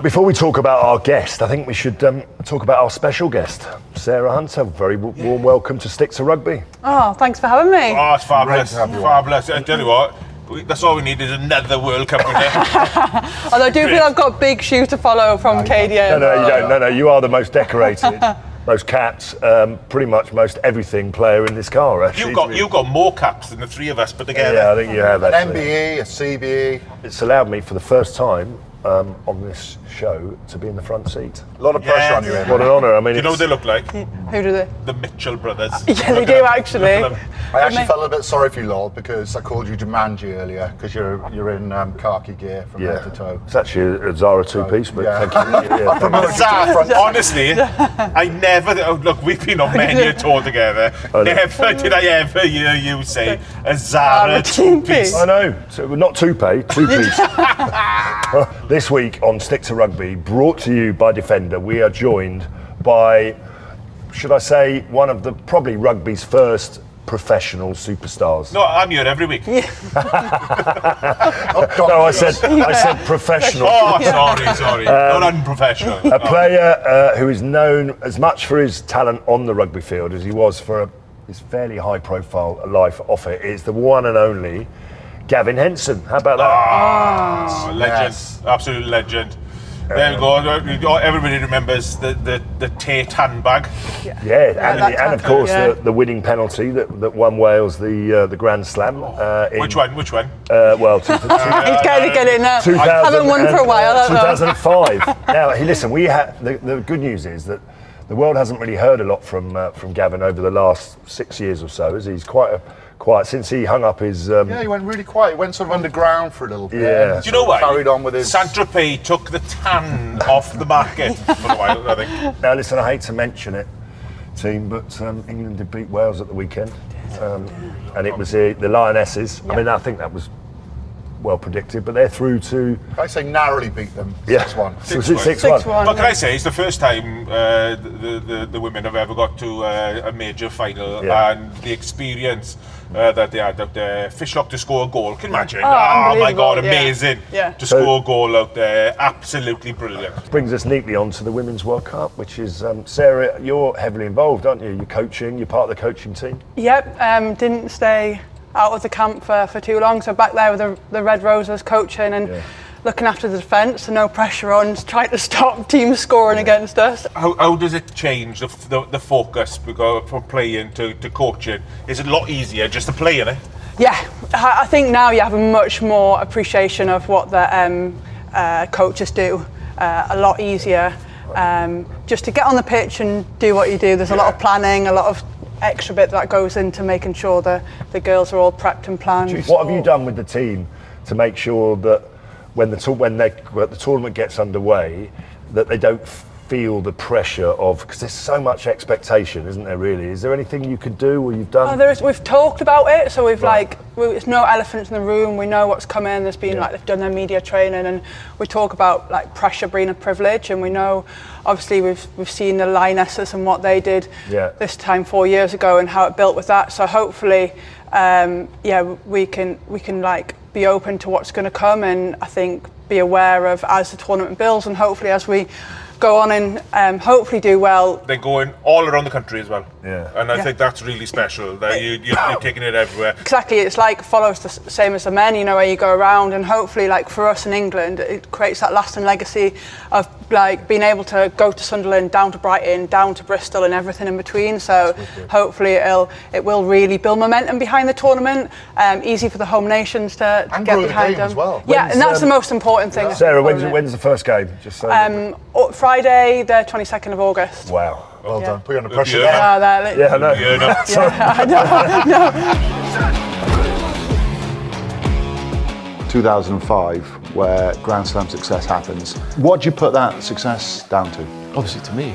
Before we talk about our guest, I think we should talk about our special guest, Sarah Hunter. Very warm welcome to Stick to Rugby. Oh, thanks for having me. Oh, it's fabulous. Fabulous. I tell you what, that's all we need is another World Cup winner. Although I do feel I've got a big shoe to follow from KDA. No, you don't. No, you are the most decorated, most caps, pretty much most everything player in this car, actually. You've got more caps than the three of us put together. Yeah, I think you have, actually. An MBE, a CBE. It's allowed me for the first time on this show to be in the front seat. A lot of pressure on you, Ed. What an honour. I mean, Do you know what they look like? Who do they? The Mitchell brothers. Yeah, they do actually. I actually felt a bit sorry for you, Lol, because I called you Jumanji earlier, because you're in khaki gear from head to toe. It's actually a Zara two-piece, but thank you. Honestly, I never. Look, we've been on many a tour together. Never did I ever hear you say a Zara two-piece. I know. So, not two-piece. This week on Stick to Rugby, brought to you by Defender, we are joined by, should I say, one of the probably rugby's first professional superstars. No, I'm here every week. No, I said professional. Oh, sorry. Not unprofessional. A player who is known as much for his talent on the rugby field as he was for his fairly high-profile life off it. It's the one and only Gavin Henson. How about that? Legend. Yes. Absolute legend. There we go. Everybody remembers the Tate handbag. And of course the winning penalty that won Wales the Grand Slam. Which one? Well, He's going to get in now. I haven't won for a while. 2005. Now, listen. We the good news is that the world hasn't really heard a lot from Gavin over the last 6 years or so. As he's quite since he hung up his. He went really quiet. He went sort of underground for a little bit. Yeah. Do you know why? Carried on with his. Saint-Tropez took the tan off the market for a while, I think. Now, listen, I hate to mention it, team, but England did beat Wales at the weekend, and it was the Lionesses. Yeah. I mean, I think that was well predicted, but they're through to. I say narrowly beat them. 6-1. 6-1. But can I say, it's the first time the women have ever got to a major final, and the experience that they had out there. Fishlock to score a goal. Can you imagine? Oh my God, amazing to score a goal out there. Absolutely brilliant. Brings us neatly on to the Women's World Cup, which is, Sarah, you're heavily involved, aren't you? You're coaching, you're part of the coaching team. Yep, didn't stay out of the camp for too long, so back there with the Red Roses coaching and looking after the defence, so no pressure on trying to stop teams scoring against us. How does it change the focus from playing to coaching? Is it a lot easier just to play in it? Yeah, I think now you have a much more appreciation of what the coaches do, a lot easier. Just to get on the pitch and do what you do, there's a lot of planning, a lot of extra bit that goes into making sure the girls are all prepped and planned. What have you done with the team to make sure that when the tournament gets underway, that they don't feel the pressure of, because there's so much expectation, isn't there? Really, is there anything you could do or you've done? We've talked about it, so we've it's no elephants in the room. We know what's coming. There's been they've done their media training, and we talk about pressure being a privilege, and we know. Obviously, we've seen the Lionesses and what they did this time 4 years ago, and how it built with that. So hopefully, we can be open to what's going to come, and I think be aware of as the tournament builds, and hopefully as we go on and hopefully do well. They're going all around the country as well. Yeah. And I think that's really special, that you're taking it everywhere. Exactly, it's follows the same as the men, where you go around, and hopefully for us in England, it creates that lasting legacy of being able to go to Sunderland, down to Brighton, down to Bristol and everything in between. So hopefully it will really build momentum behind the tournament, easy for the home nations to get behind them. As well. Yeah, and that's the most important thing. Sarah, when's the first game? Just so Friday, the 22nd of August. Wow. Well done. Put you under pressure there. I know. I know. 2005, where Grand Slam success happens. What do you put that success down to? Obviously to me.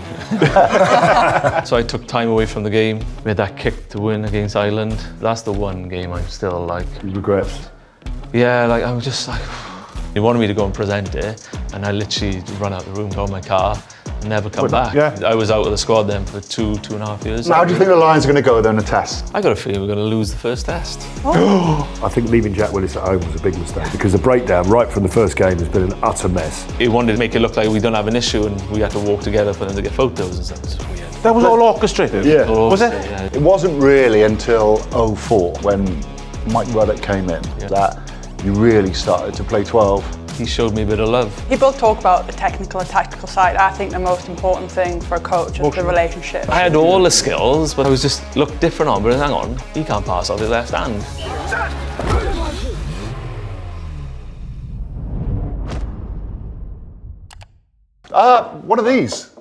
So I took time away from the game. We had that kick to win against Ireland. That's the one game I'm still You regret? Yeah, I was just he wanted me to go and present it, and I literally ran out the room, got in my car, never come back. Yeah. I was out of the squad then for 2.5 years. Now, how do you think the Lions are going to go then in a test? I got a feeling we're going to lose the first test. I think leaving Jack Willis at home was a big mistake because the breakdown right from the first game has been an utter mess. He wanted to make it look like we don't have an issue and we had to walk together for them to get photos and stuff. It's weird. That was all orchestrated? Yeah. Was it? Yeah. It wasn't really until 04 when Mike Ruddock came in that you really started to play 12. He showed me a bit of love. People talk about the technical and tactical side. I think the most important thing for a coach is the relationship. I had all the skills, but I was just looked different on. But hang on, he can't pass off his left hand. What are these?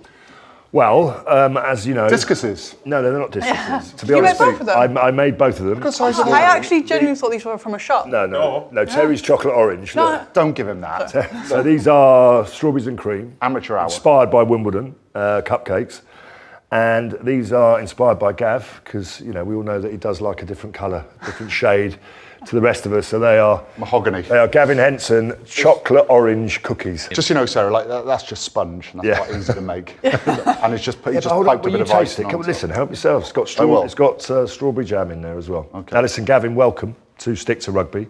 Well, as you know... Discuses? No, they're not discuses. To be You honest, made both of them? I made both of them. I actually genuinely thought these were from a shop. No, Terry's chocolate orange. Look. Don't give him that. So these are strawberries and cream. Amateur hour. Inspired by Wimbledon cupcakes. And these are inspired by Gav, because, you know, we all know that he does like a different colour, different shade to the rest of us. So they are... Mahogany. They are Gavin Henson chocolate orange cookies. Just, you know, Sarah, like that's just sponge, and that's quite easy to make. And it's just, Yeah, just hold on, piped a when bit you of taste icing it, come on listen, top. help yourself. It's got, will. it's got strawberry jam in there as well. Okay. Now listen, Gavin, welcome to Stick to Rugby.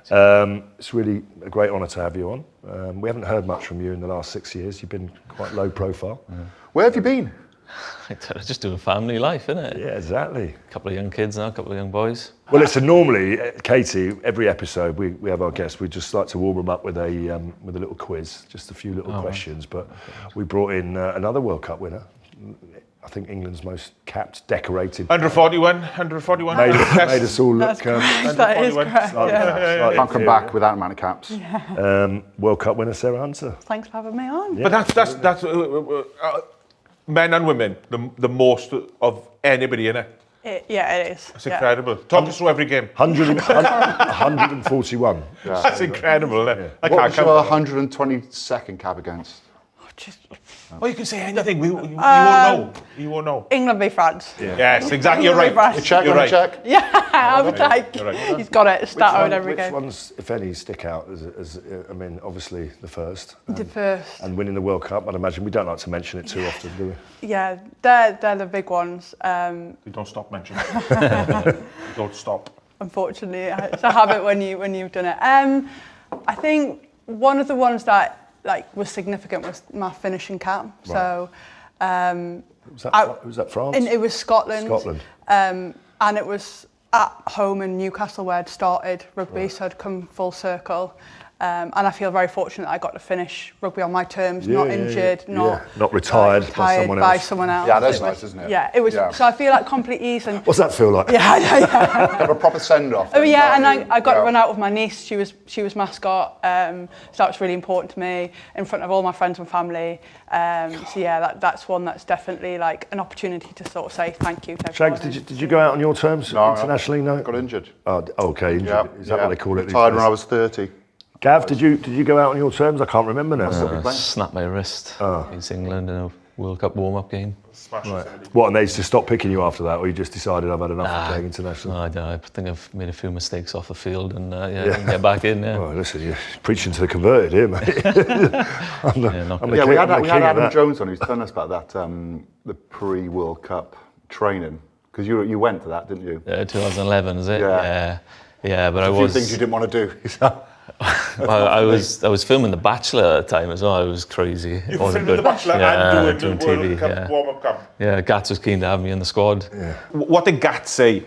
It's really a great honour to have you on. We haven't heard much from you in the last 6 years. You've been quite low profile. Yeah. Where have you been? I just do a family life, innit? Yeah, exactly. A couple of young kids now, a couple of young boys. Well, listen, normally, Katie, every episode we have our guests, we just like to warm them up with a little quiz, just a few little questions. But we brought in another World Cup winner. I think England's most capped, decorated. 141. Made us all look... That is correct. Yeah. Can't come back with that amount of caps. World Cup winner, Sarah Hunter. Thanks for having me on. But that's men and women, the most of anybody in it. It is. It's incredible. Talk us through every game. 141. That's incredible, isn't it? I What can't was your count. 122nd cap against? Well, you can say anything. You won't know. You won't know. England v France. Yes, exactly. You're right. England v Check, You're right. check. Yeah, I was like, You're right. he's got it. Start out every Which game. ones, if any, stick out? I mean, obviously the first. The first. And winning the World Cup, I'd imagine we don't like to mention it too often, do we? Yeah, they're the big ones. You don't stop mentioning it. You don't stop. Unfortunately, it's a habit when you've done it. I think one of the ones that was significant was my finishing cap. Right. So Was that France? and it was Scotland. Scotland. And it was at home in Newcastle where I'd started rugby, so I'd come full circle. And I feel very fortunate I got to finish rugby on my terms, not injured, not retired by someone else. Yeah, that's nice, isn't it? Yeah, it was. Yeah. So I feel like complete ease. And What's that feel like? yeah. A proper send-off. Oh yeah, and I got to run out with my niece. She was mascot, so that was really important to me in front of all my friends and family. So yeah, that's one that's definitely like an opportunity to sort of say thank you to everyone. Shanks, did you go out on your terms internationally? No. Got injured. Oh, okay. Injured. Yeah, Is that what they call it? Retired when I was 30. Gav, did you go out on your terms? I can't remember now. Snapped my wrist against England in a World Cup warm-up game. Right. What, and they just stopped picking you after that, or you just decided I've had enough of playing international? No, I don't know. I think I've made a few mistakes off the field and I didn't get back in. Yeah. Oh, listen, you're preaching to the converted here, mate. We had Adam Jones on who's telling us about that, the pre-World Cup training. Because you went to that, didn't you? 2011, is it? Yeah. Yeah, but I A was... few things you didn't want to do. Well, I was filming The Bachelor at the time as well. It was crazy. You were filming The Bachelor and doing the World Cup warm-up camp. Yeah, Gats was keen to have me in the squad. Yeah. What did Gats say?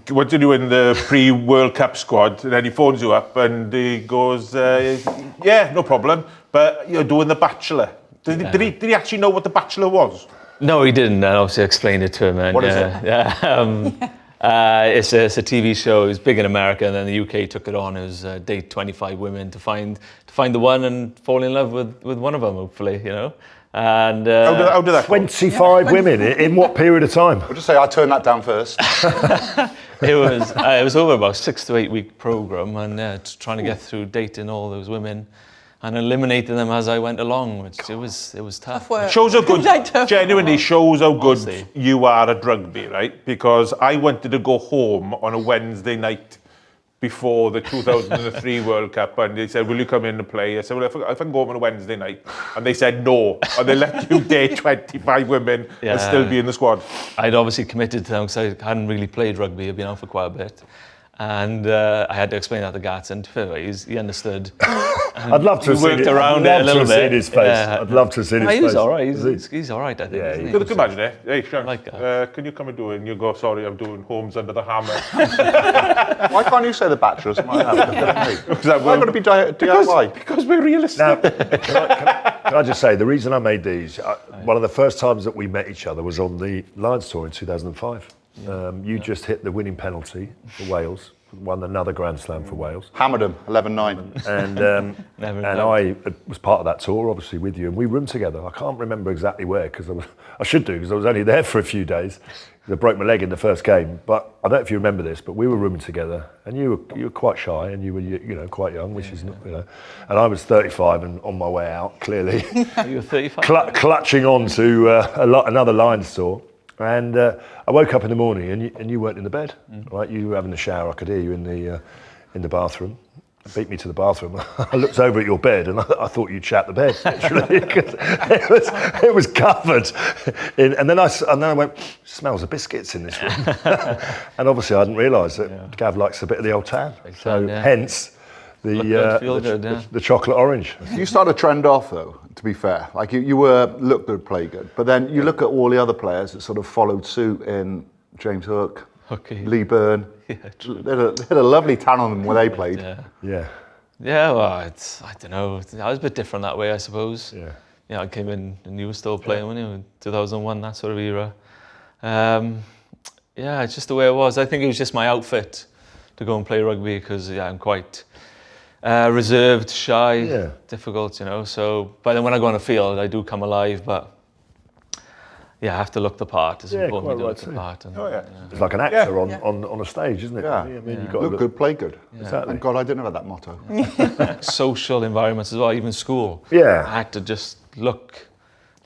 What did you do in the pre-World Cup squad? And then he phones you up and he goes, yeah, no problem, but you're doing The Bachelor. Did he actually know what The Bachelor was? No, he didn't. I obviously explained it to him. And, What is it? It's a TV show. It was big in America, and then the UK took it on. It was date 25 women to find the one and fall in love with one of them, hopefully, you know. And How did that go? 25 women in what period of time? I'll just say I turned that down first. it was over about 6 to 8 week program, and trying to get through dating all those women and eliminating them as I went along, which it was tough. Shows how good, genuinely shows how good Honestly. you are at rugby, right? Because I wanted to go home on a Wednesday night before the 2003 World Cup, and they said, will you come in and play? I said, well, if I can go home on a Wednesday night. And they said no, and they let you date 25 women and still be in the squad. I'd obviously committed to them because I hadn't really played rugby. I'd been out for quite a bit. And I had to explain that to Gats, and he understood. I'd love to have worked around it a little bit. Seen his face. I'd love to have seen his face. He's all right. He's all right, I think. Yeah, isn't he? Can you imagine it? Hey, Shank, like can you come and do it? And you go, sorry, I'm doing Homes Under the Hammer. Why can't you say The Bachelor? Why have got to be DIY? Because we're realistic. Now, can I just say, the reason I made these, one of the first times that we met each other was on the Lions tour in 2005. You just hit the winning penalty for Wales, won another Grand Slam for Wales. Hammered him, 11-9. And I was part of that tour, obviously, with you, and we roomed together. I can't remember exactly where, because I should do, because I was only there for a few days. I broke my leg in the first game, but I don't know if you remember this, but we were rooming together, and you were quite shy, and you were quite young, which is and I was 35 and on my way out, clearly. You were 35. Clutching on to another Lions tour. And I woke up in the morning and you weren't in the bed, right? You were having a shower. I could hear you in the bathroom. Beat me to the bathroom. I looked over at your bed and I thought you'd shat the bed, literally, because it was covered. And then I went, smells of biscuits in this room. And obviously I didn't realise that Gav likes a bit of the old tan. So hence the chocolate orange. You started to trend off, though, to be fair. Like, you looked good, play good. But then you look at all the other players that sort of followed suit in James Hook, Lee Byrne. Yeah, they had a lovely tan on them when they played. Yeah, well, I don't know. I was a bit different that way, I suppose. Yeah, I came in and you were still playing when you were in 2001, that sort of era. It's just the way it was. I think it was just my outfit to go and play rugby because I'm quite reserved, shy, difficult, So, but then when I go on the field, I do come alive. But I have to look the part. It's important to look the part. And, It's like an actor on a stage, isn't it? Yeah. You've got look good, play good. Exactly. Thank God I didn't have that motto. Social environments as well, even school. Yeah. I had to just look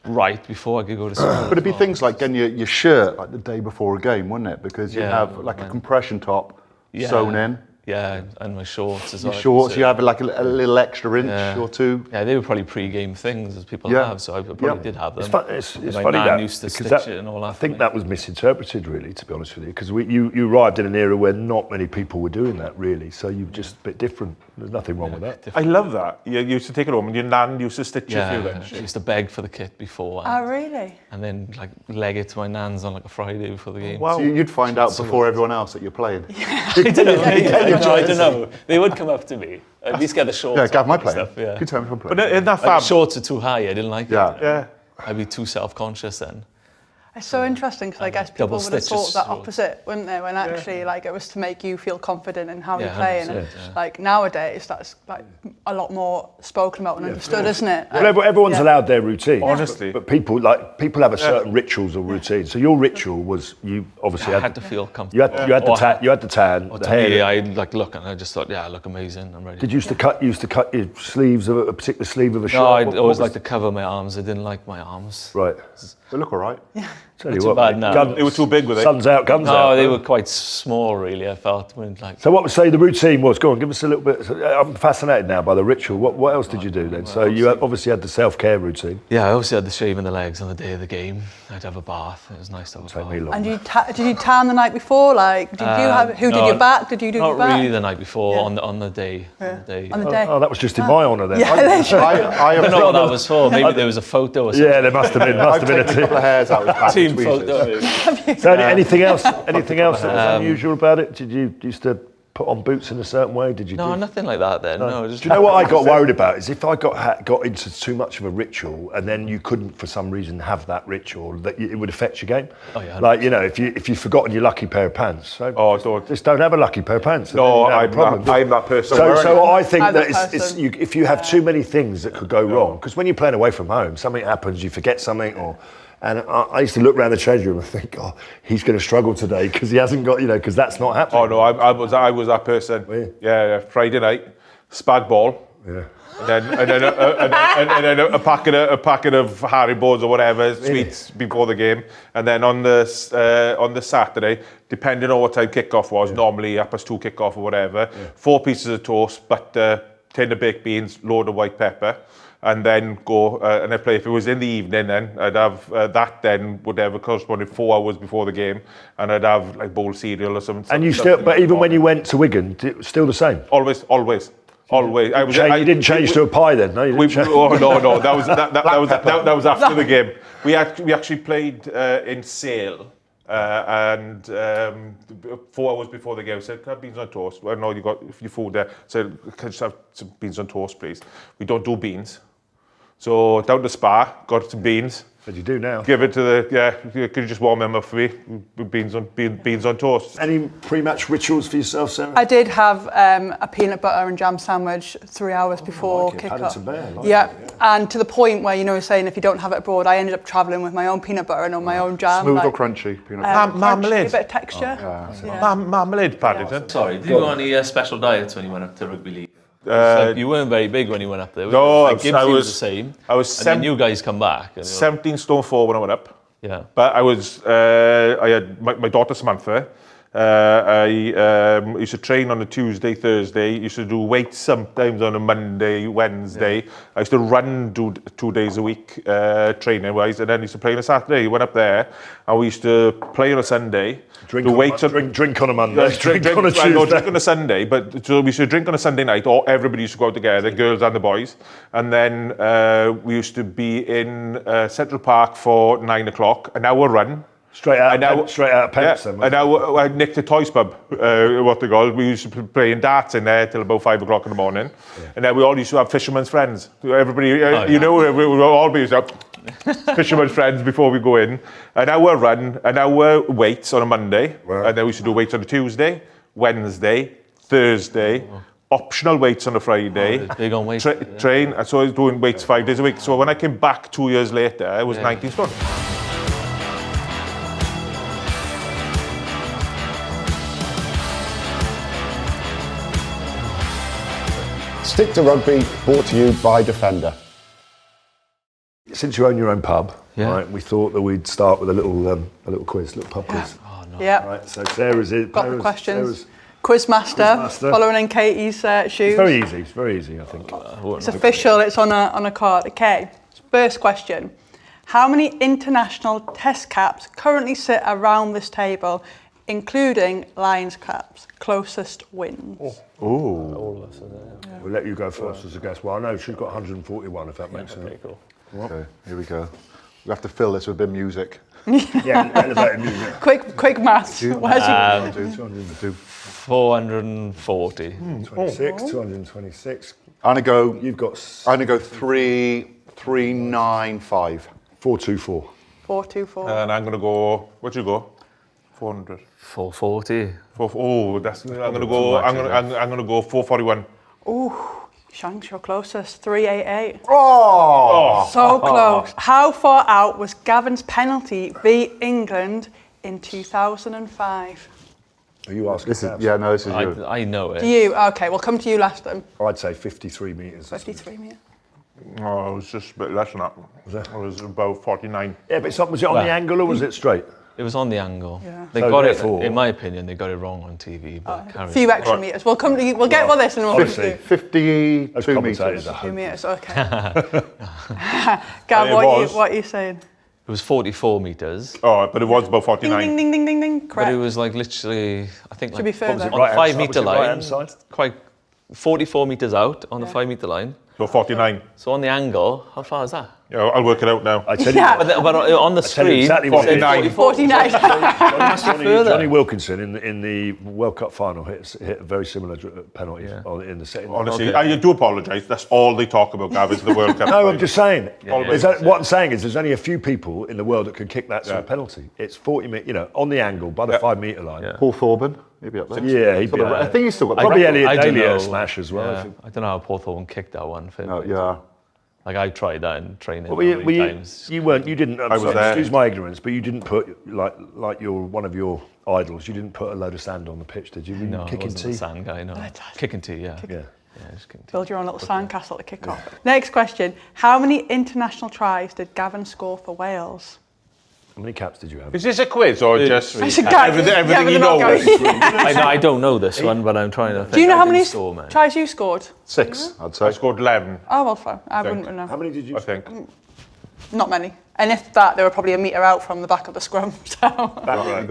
right before I could go to school. But it'd be things like getting your shirt like the day before a game, wouldn't it? Because you have like a compression top sewn in. Yeah, and my shorts as well. Your shorts, you have like a little extra inch or two. Yeah, they were probably pre-game things as people have, so I probably did have them. It's funny that, used to stitch it and all that. I think that was misinterpreted, really, to be honest with you, because you arrived in an era where not many people were doing that, really, so you're just a bit different. There's nothing wrong with that. I love that. You used to take it home and your nan used to stitch a few things. I used to beg for the kit before. Oh, really? And then leg it to my nan's on like a Friday before the game. Wow. So you'd find out before everyone else that you're playing. I don't know. They would come up to me. At least get the shorts. Yeah, Gav, my playing. Stuff, yeah. Good time for playing. But in that like shorts are too high. I didn't like it. Yeah. I'd be too self-conscious then. It's so interesting because I guess people would have thought that opposite, wouldn't they? When actually, like, it was to make you feel confident in how you play, and like nowadays, that's like a lot more spoken about and understood, isn't it? Well, everyone's allowed their routine. Honestly, but people have a certain rituals or routine. So your ritual was you obviously had to feel comfortable. You had the tan, or the hair. Me, I like look and I just thought, I look amazing. I'm ready. Did you used to cut your sleeves of a particular sleeve of a shirt? No, I'd always like to cover my arms. I didn't like my arms. Right. They look all right. Yeah. Tell you what, mate, they were too big, were they? Sun's out, guns out. No, they were quite small, really. I felt So what would say the routine was? Go on, give us a little bit. I'm fascinated now by the ritual. What else did you do then? So you obviously had the self-care routine. Yeah, I obviously had the shaving the legs on the day of the game. I'd have a bath. It was nice to have a bath. And did you tan the night before? Like, did you have? Who did your back? Did you do your back? Not really the night before. On the day. On the day. Oh, that was just in my honour then. Yeah, I don't know what that was for. Maybe there was a photo or something. Yeah, there must have been. I've taken a couple of hairs out of his team photo. So anything else that was unusual about it? Did you used to put on boots in a certain way? Did you? No, nothing like that then. No. Do you know what I got worried about is if I got into too much of a ritual and then you couldn't for some reason have that ritual, that it would affect your game. Oh yeah. Like if you've forgotten your lucky pair of pants, just don't have a lucky pair of pants. No, I'm that person. So I think that if you have too many things that could go wrong, because when you're playing away from home, something happens, you forget something And I used to look around the change room and think, he's going to struggle today because he hasn't got, because that's not happening. Oh no, I was that person. Yeah, Friday night, spag ball. Yeah. And then a packet of Haribos or whatever, sweets before the game. And then on the Saturday, depending on what time kickoff was, normally 2:30 kickoff or whatever, 4 pieces of toast, butter, tin of baked beans, load of white pepper. And then go and I play. If it was in the evening, then I'd have that. Then whatever corresponded 4 hours before the game, and I'd have like bowl cereal or something. And you still, but even when you went to Wigan, it was still the same. Always. You didn't change to a pie then, no? No. That was after the game. We actually played in Sale. And 4 hours before the game, I said, "Can I have beans on toast?" Well, no, you got your food there. I said, "Can I just have some beans on toast, please?" We don't do beans. So down to Spa, got some beans. But you do now. Give it to could you just warm them up for me? With beans on toast. Any pre-match rituals for yourself, Sarah? I did have a peanut butter and jam sandwich 3 hours before kick-off. And to the point where, you know, saying if you don't have it abroad, I ended up travelling with my own peanut butter and on my own jam. Smooth or crunchy peanut butter? Marmalade. A bit of texture. Marmalade, Paddington. Sorry, did you go on any special diets when you went up to rugby league? You weren't very big when you went up there. No, like I was the same. I was and then you guys come back. 17 stone 4 when I went up. Yeah. But I was I had my daughter Samantha. I used to train on a Tuesday, Thursday. Used to do weights sometimes on a Monday, Wednesday. Yeah. I used to run 2 days a week training wise, and then used to play on a Saturday. Went up there, and we used to play on a Sunday. Drink on a Monday. Drink on a Tuesday. No, drink on a Sunday. But so we used to drink on a Sunday night, or everybody used to go out together, girls and the boys. And then we used to be in Central Park for 9 o'clock, an hour run. Straight out of Pence. And I nicked a toys pub, what they call. We used to be playing darts in there till about 5 o'clock in the morning. Yeah. And then we all used to have fishermen's friends. Everybody, we would all be used to have fishermen's friends before we go in. An hour run, an hour weights on a Monday. Wow. And then we used to do weights on a Tuesday, Wednesday, Thursday. Optional weights on a Friday. Big on weights. Train. And so I was doing weights 5 days a week. So when I came back 2 years later, I was 19 stone. Stick to Rugby, brought to you by Defender. Since you own your own pub, right, we thought that we'd start with a little quiz, little pub quiz. Oh, no. Yeah. Right, so Sarah's got the questions. Quizmaster, following in Katie's shoes. It's very easy, I think. It's official, it's on a card. Okay, first question. How many international test caps currently sit around this table, including Lions caps? Closest wins. All of us, We'll let you go first as a guest. Well, I know she's got 141, if that makes sense. Okay, cool. Okay, here we go. We have to fill this with a bit of music. Elevated music. Quick maths. 240. 26, 226. I'm gonna You've got. 395. 424. 424. And I'm gonna go. What'd you go? 400. 440. I'm gonna go 441. Ooh, Shanks, you're closest. 388. Oh! So close. How far out was Gavin's penalty v England in 2005? Are you asking? This is you. I know it. Do you? Okay, we'll come to you last then. I'd say 53 metres. 53 metres. No, it was just a bit less than that. Was it? It was about 49. Yeah, but was it on the angle or was it straight? It was on the angle. Yeah. They got it, in my opinion, they got it wrong on TV. But a few extra metres. We'll come to you. We'll get with this and we'll 52 metres. 2 metres, okay. Gav, what are you saying? It was 44 metres. Oh, but it was about 49. Ding, ding, ding, ding, ding. Correct. But it was like literally, I think, to be fair, on the 5 metre line, quite 44 metres out on the 5 metre line. So 49. So on the angle, how far is that? Yeah, I'll work it out now. I tell you, but on the screen, exactly 49. 49. Johnny Wilkinson in the World Cup final hit a very similar penalty in the second. Honestly, I do apologise. That's all they talk about, Gav, is the World Cup. No, I'm just saying. What I'm saying is there's only a few people in the world that can kick that sort of penalty. It's 40 metres, on the angle by the 5 metre line. Paul Thorburn, he'd be up there. Yeah, he'd be up there. I think he's still got the probably record. Elliot Daly a smash as well. Yeah. I don't know how Paul Thorburn kicked that one. Like I tried that in training times. You weren't. You didn't. I was there. Excuse my ignorance, but you didn't put like you're one of your idols. You didn't put a load of sand on the pitch, did you? No, I wasn't tea. a sand guy. No, kicking tea. Yeah. Build your own little sandcastle to kick off. Next question. How many international tries did Gavin score for Wales? How many caps did you have? Is this a quiz or just everything you know? I don't know this one, but I'm trying to think. Do you know how many score, tries you scored? 6, I'd say. I scored 11. Oh, well, fine. I wouldn't know. How many did you? I think. Not many. And if that, they were probably a metre out from the back of the scrum. So. Right.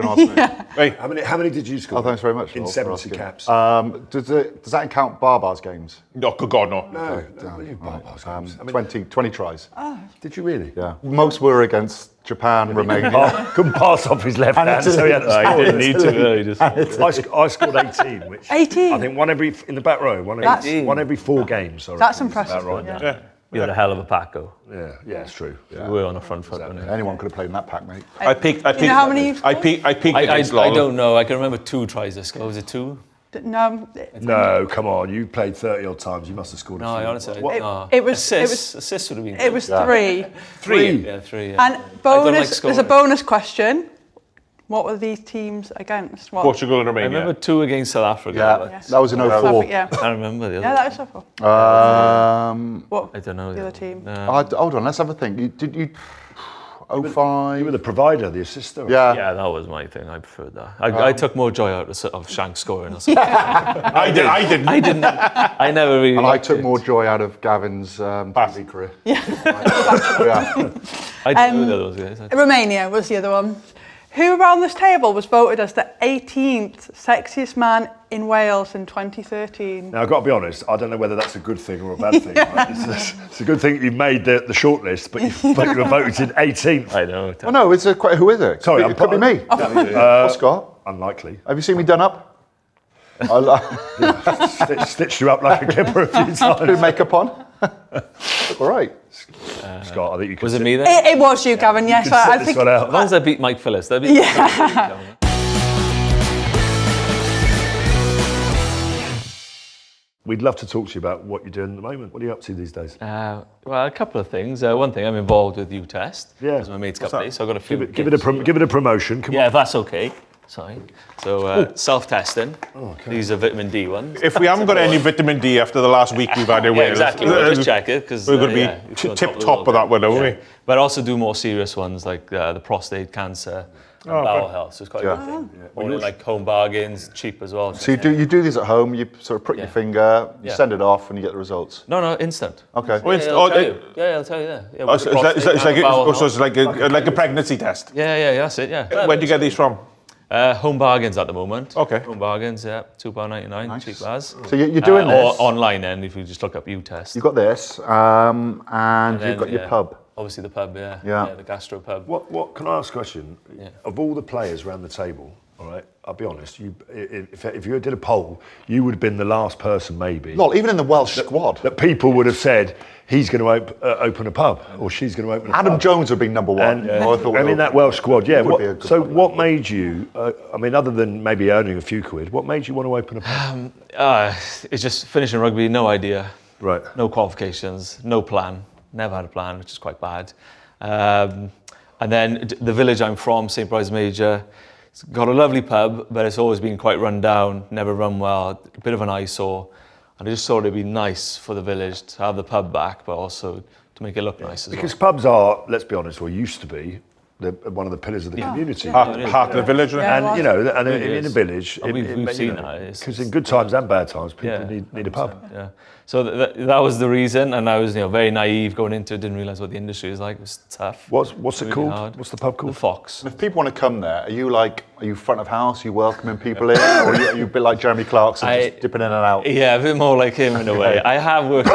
Right. How many did you score? Oh, thanks very much. In 70 caps. Does that count Barbars games? No, good God, no. No. 20 tries. Did you really? Yeah. Most were against Japan, Romania. Couldn't pass off his left hand, so he had to score. I didn't need to. I scored 18, which 18? I think one every in the back row, one every 4 games. Sorry. That's impressive. Is that right? Yeah. You had a hell of a pack, though. Yeah, it's true. Yeah. We were on the front foot. Weren't we? Anyone could have played in that pack, mate. I peaked. You know how many you've I peaked. I don't know. I can remember 2 tries this go. Was it 2? No. No, come on. You played 30 odd times. You must have scored a No, few. I honestly. What? It was assists would have been. It was 3. 3. Yeah, 3. Yeah. And I don't like bonus. scoring. There's a bonus question. What were these teams against? What? Portugal and I Romania. remember 2 against South Africa. Yeah, Yes. that was in 04. Yeah. I remember the other. Yeah, that was so cool. What? I don't know. The other team. Hold on, let's have a think. Did you 05? You were the provider, the assister. Yeah. Yeah, that was my thing. I preferred that. I took more joy out of Shank scoring. Or something. I didn't. I didn't. I never really. And I liked took it. more joy out of Gavin's TV career. Yeah. I do know those guys. Romania was the other one. Who around this table was voted as the 18th sexiest man in Wales in 2013? Now, I've got to be honest, I don't know whether that's a good thing or a bad thing. Right? It's a good thing you made the shortlist, but you were voted 18th. I know. Oh no, who is it? Sorry, it could be me. Scott. Unlikely. Have you seen me done up? Stitched you up like a clipper a few times. Put makeup on. All right. Scott, I think you could. Was it me then? It was you, Gavin. Yes, I think. As long as I beat Mike Phillips, that'd be. Yeah. We'd love to talk to you about what you're doing at the moment. What are you up to these days? Well, a couple of things. One thing, I'm involved with U-Test. Yeah. It's my mate's company, so I've got a few. Give it a promotion. Come Yeah, on. if that's okay. Sorry. So self-testing. These are vitamin D ones. If we haven't got any vitamin D after the last week we've had in Wales, Exactly. We'll just check it because we're going to be tip top of that one, aren't we? But I also do more serious ones like the prostate cancer and bowel health. So it's quite a good thing. Only like home bargains, cheap as well. So you do these at home. You sort of prick your finger, you send it off, and you get the results. No, instant. Okay. I'll tell you. I'll tell you that. Yeah, It's like a pregnancy test. Yeah, that's it. Yeah. Where do you get these from? Home bargains at the moment. Okay. Home bargains, yeah, £2.99, cheap as. So you're doing this. Or online then, if you just look up U-Test. You've got this, and you've got your pub. Obviously the pub, yeah. Yeah. The gastro pub. What can I ask a question? Yeah. Of all the players around the table, all right, I'll be honest, if you did a poll, you would have been the last person maybe. Not even in the Welsh squad. That people would have said, he's going to open a pub, or she's going to open a pub. Adam Jones would be number 1. And in that Welsh squad, yeah. Would be a good So pub. what made you, other than maybe earning a few quid, what made you want to open a pub? It's just finishing rugby, no idea. Right. No qualifications, no plan. Never had a plan, which is quite bad. And then the village I'm from, St. Bride's Major, it's got a lovely pub, but it's always been quite run down, never run well, a bit of an eyesore. And I just thought it'd be nice for the village to have the pub back, but also to make it look nice as well. Because pubs are, let's be honest, or used to be, one of the pillars of the community. Heart of the village. And in a village, we've seen that. Because in good times and bad times, people need a pub. Yeah. So that was the reason, and I was very naive going into it, didn't realise what the industry is like. It was tough. What's it Really called? hard. What's the pub called? The Fox. And if people want to come there, are you front of house? Are you welcoming people in? Or are you a bit like Jeremy Clarkson, just dipping in and out? Yeah, a bit more like him in a way. I have worked.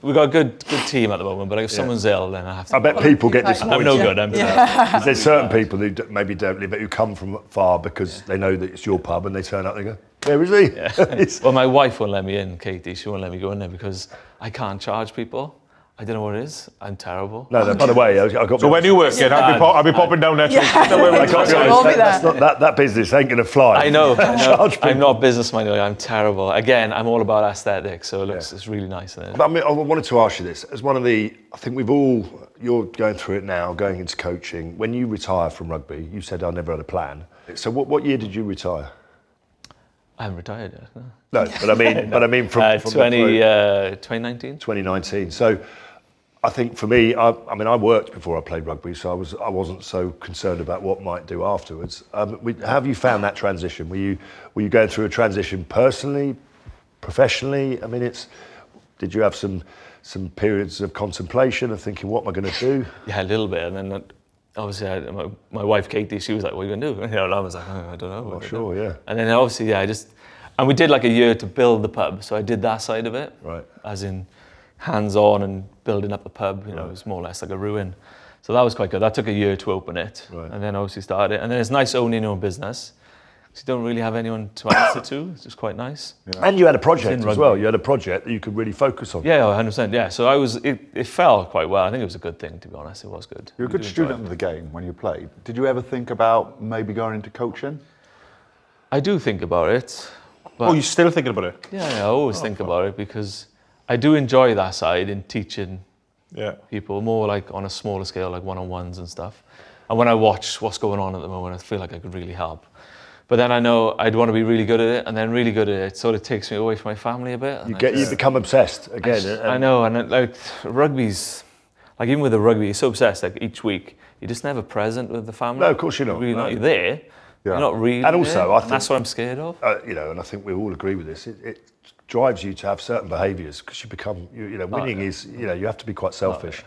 We've got a good team at the moment, but if someone's ill, then I have to. I bet people get I'm disappointed. I'm no good. I'm Because there's certain people who maybe don't live, but who come from far because they know that it's your pub and they turn up and they go, where is he? Yeah. Well, my wife won't let me in, Katie. She won't let me go in there because I can't charge people. I don't know what it is. I'm terrible. No, by the way, I got. So when you work in, I'll be popping down next week. I got to be We'll be honest, that business ain't going to fly. I know. Charge people. I'm not business-minded. I'm terrible. Again, I'm all about aesthetics, so it's really nice. But I wanted to ask you this. As one of the, I think you're going through it now, going into coaching. When you retire from rugby, you said I never had a plan. So what year did you retire? I haven't retired yet. No, but I mean from 2019. 2019. So I think for me, I worked before I played rugby, so I wasn't so concerned about what might do afterwards. Have you found that transition? Were you going through a transition personally, professionally? I mean, did you have some periods of contemplation of thinking, what am I going to do? Yeah, a little bit, and then obviously my wife Katie, she was like, "What are you going to do?" And I was like, "I don't know." Not sure, yeah. And then obviously, and we did like a year to build the pub, so I did that side of it, right? As in hands-on and building up the pub. You know, it was more or less like a ruin. So that was quite good. That took a year to open it, right. And then obviously started it. And then it's nice owning your own business. You don't really have anyone to answer to. It's just quite nice. Yeah. And you had a project as well. You had a project that you could really focus on. Yeah, 100%. Yeah. So it fell quite well. I think it was a good thing, to be honest. It was good. You're a good student of the game when you played. Did you ever think about maybe going into coaching? I do think about it. Oh, you're still thinking about it? Yeah, I always think about it because I do enjoy that side in teaching people, more like on a smaller scale, like one-on-ones and stuff. And when I watch what's going on at the moment, I feel like I could really help. But then I know I'd want to be really good at it, and then really good at it sort of takes me away from my family a bit. You become obsessed again. I know, and like rugby's, like even with the rugby, you're so obsessed. Like each week, you're just never present with the family. No, of course you're not. You're really not. You're there. Yeah. You're not really. And also, there. I think that's what I'm scared of. And I think we all agree with this. It drives you to have certain behaviours because you become, winning is, you have to be quite selfish,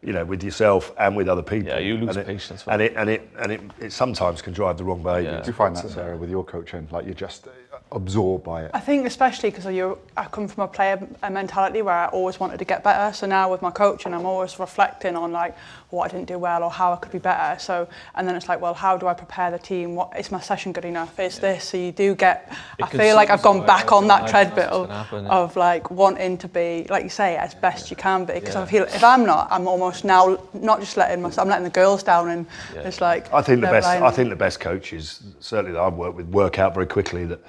with yourself and with other people. Yeah, you lose patience. And it sometimes can drive the wrong behaviour. Do you find that, Sarah, with your coaching, like you're just absorbed by it? I think especially because I come from a player mentality where I always wanted to get better. So now with my coaching, I'm always reflecting on like what I didn't do well or how I could be better. So, and then it's like, well, how do I prepare the team? Is my session good enough? Is this? So you do get, I feel like I've gone back on that treadmill of like wanting to be, like you say, as best you can be. Because I feel if I'm not, I'm almost now not just letting myself, I'm letting the girls down, and it's like. I think the best coaches, certainly that I've worked with, work out very quickly that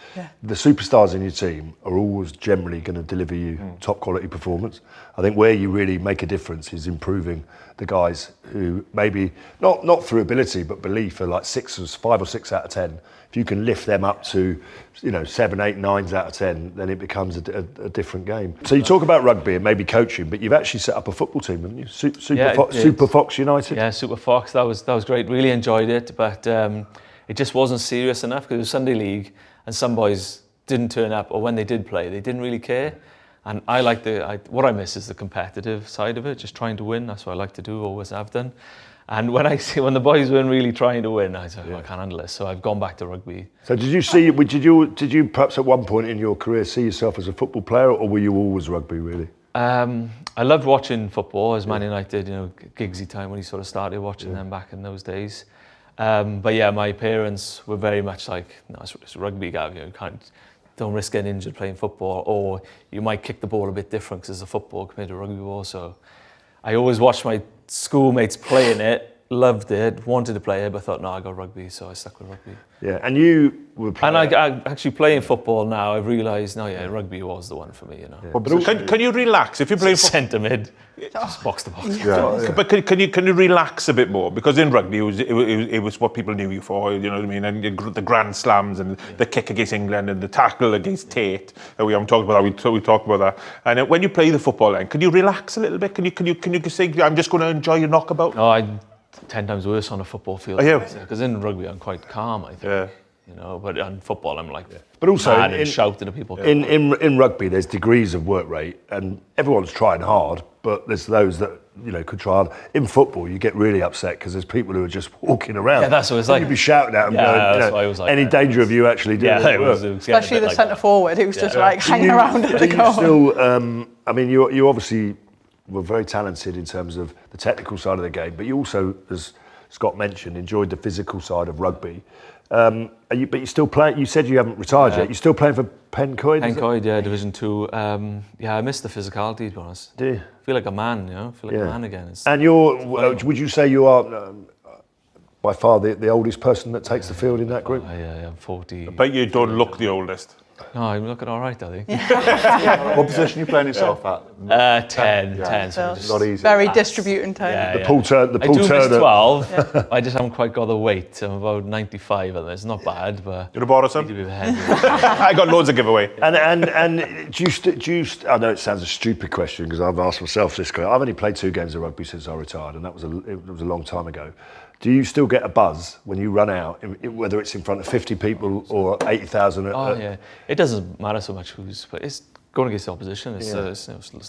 the superstars in your team are always generally going to deliver you top quality performance. I think where you really make a difference is improving the guys who maybe not through ability but belief are like 5 or 6 out of 10. If you can lift them up to 7, 8, 9 out of 10, then it becomes a different game. So you talk about rugby and maybe coaching, but you've actually set up a football team, haven't you? Super Fox United. Yeah, Super Fox. That was great. Really enjoyed it, but it just wasn't serious enough because it was Sunday League and some boys didn't turn up, or when they did play, they didn't really care. And I like what I miss is the competitive side of it, just trying to win. That's what I like to do, always have done. And when the boys weren't really trying to win, I said, I can't handle this. So I've gone back to rugby. So did you perhaps at one point in your career see yourself as a football player, or were you always rugby really? I loved watching football as Man United, Giggsy time when he sort of started watching them back in those days. But yeah, my parents were very much like, no, it's rugby, Gavin. Don't risk getting injured playing football, or you might kick the ball a bit different because it's a football compared to rugby ball. So I always watched my schoolmates playing it, loved it, wanted to play it, but thought, no, I got rugby, so I stuck with rugby. Yeah, and you were playing... And I actually playing football now, I've realised, rugby was the one for me, Yeah. But can you relax if you're playing centre mid, just box to box. But can you relax a bit more? Because in rugby, it was what people knew you for, you know what I mean? And the grand slams and the kick against England and the tackle against Tate. We haven't talked about that. We talked about that. And when you play the football, then can you relax a little bit? Can you say, I'm just going to enjoy your knockabout? No, I'm 10 times worse on a football field. Because in rugby, I'm quite calm, I think. Yeah. But on football, I'm like, but also shouting at people. In rugby, there's degrees of work rate, and everyone's trying hard, but there's those that could try hard. In football, you get really upset because there's people who are just walking around. Yeah, that's what it's like. You'd be shouting at them, that's why I was like, any danger of you actually doing it was especially the centre forward who's just like hanging around at the goal. Still, you obviously were very talented in terms of the technical side of the game, but you also, as Scott mentioned, enjoyed the physical side of rugby. But you still play. You said you haven't retired yet. You're still playing for Pencoed? Pencoed, Division 2. I miss the physicality, to be honest. Do you? I feel like a man, I feel like a man again. And would you say you are by far the oldest person that takes the field in that group? I'm 40. But you don't look the oldest. No, I'm looking all right, I think. What position are you playing yourself at? 10. So It's not easy. Very distributing time. Yeah, The Paul Turner. I do miss 12. I just haven't quite got the weight. I'm about 95 and it's not bad, but... You want to borrow some? Need to be heavy. I got loads of giveaway. And do you I know it sounds a stupid question because I've asked myself this question. I've only played 2 games of rugby since I retired, and it was a long time ago. Do you still get a buzz when you run out, whether it's in front of 50 people or 80,000? Oh yeah, it doesn't matter so much who's, but it's going against the opposition. It's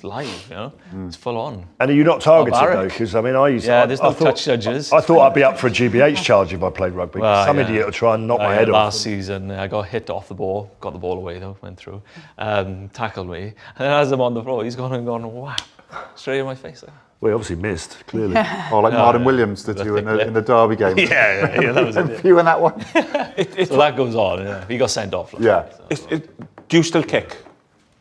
live, you know. It's full on. And are you not targeted though? Because I mean, there's no touch judges. I thought I'd be up for a GBH charge if I played rugby. Some idiot will try and knock my head off. Last season, I got hit off the ball, got the ball away though, went through, tackled me, and then as I'm on the floor, he's gone whap, straight in my face. We obviously missed, clearly. Martin Williams did you in the Derby game. Yeah, that was it. You in that one? So that goes on. Yeah. He got sent off. Do you still kick?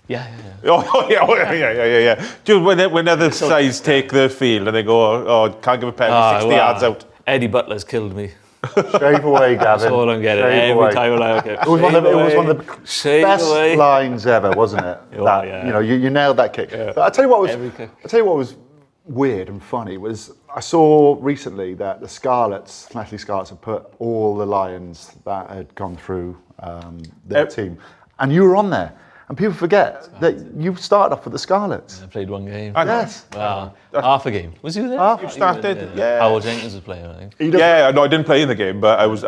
Yeah. Oh yeah. Dude, when other sides take the field and they go, can't give a penalty, 60 yards out. Eddie Butler's killed me. Shave away, Gavin. That's all I'm getting. Every time I kick. It was one of the best lines ever, wasn't it? You nailed that kick. Yeah. But I tell you what was weird and funny was I saw recently that the Natalie Scarlets had put all the Lions that had gone through their team, and you were on there. And people forget that you started off with the Scarlets. I played 1 game. Yes. Wow. Half a game. Was you there? You started. Yeah. Howell Jenkins was playing, I think. Yeah, no, I didn't play in the game, but I was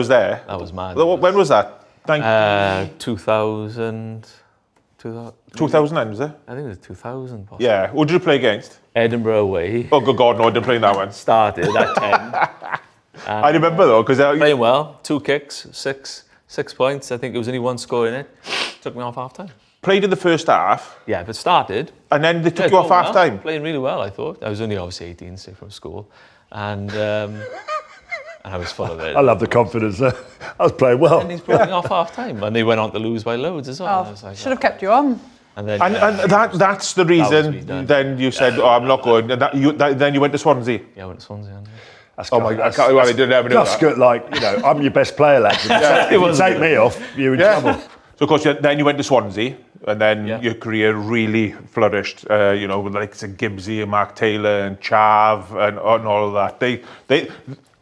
there. That was mad. When was that? 2000. 2009, was it? I think it was 2000. Possibly. Yeah. Who did you play against? Edinburgh away. Oh, good God, no, I didn't play in that one. Started at 10. I remember though, because playing well. 2 kicks, 6 points. I think it was only 1 score in it. Took me off half time. Played in the first half. Yeah, but started. And then they took you off half time. Playing really well, I thought. I was only obviously 18, so from school, and I was full of it. I love the confidence. I was playing well. And he's brought me off half time, and they went on to lose by loads as well. I was like, should have kept you on. And then, that's the reason. Then you said, "Oh, I'm not going." And then you went to Swansea. Yeah, I went to Swansea. Oh my God! I didn't ever know that. Good, I'm your best player, lad. If you take me off, you're in trouble. So of course, then you went to Swansea, and then your career really flourished. With like Gibbsy and Mark Taylor and Chav and all of that. They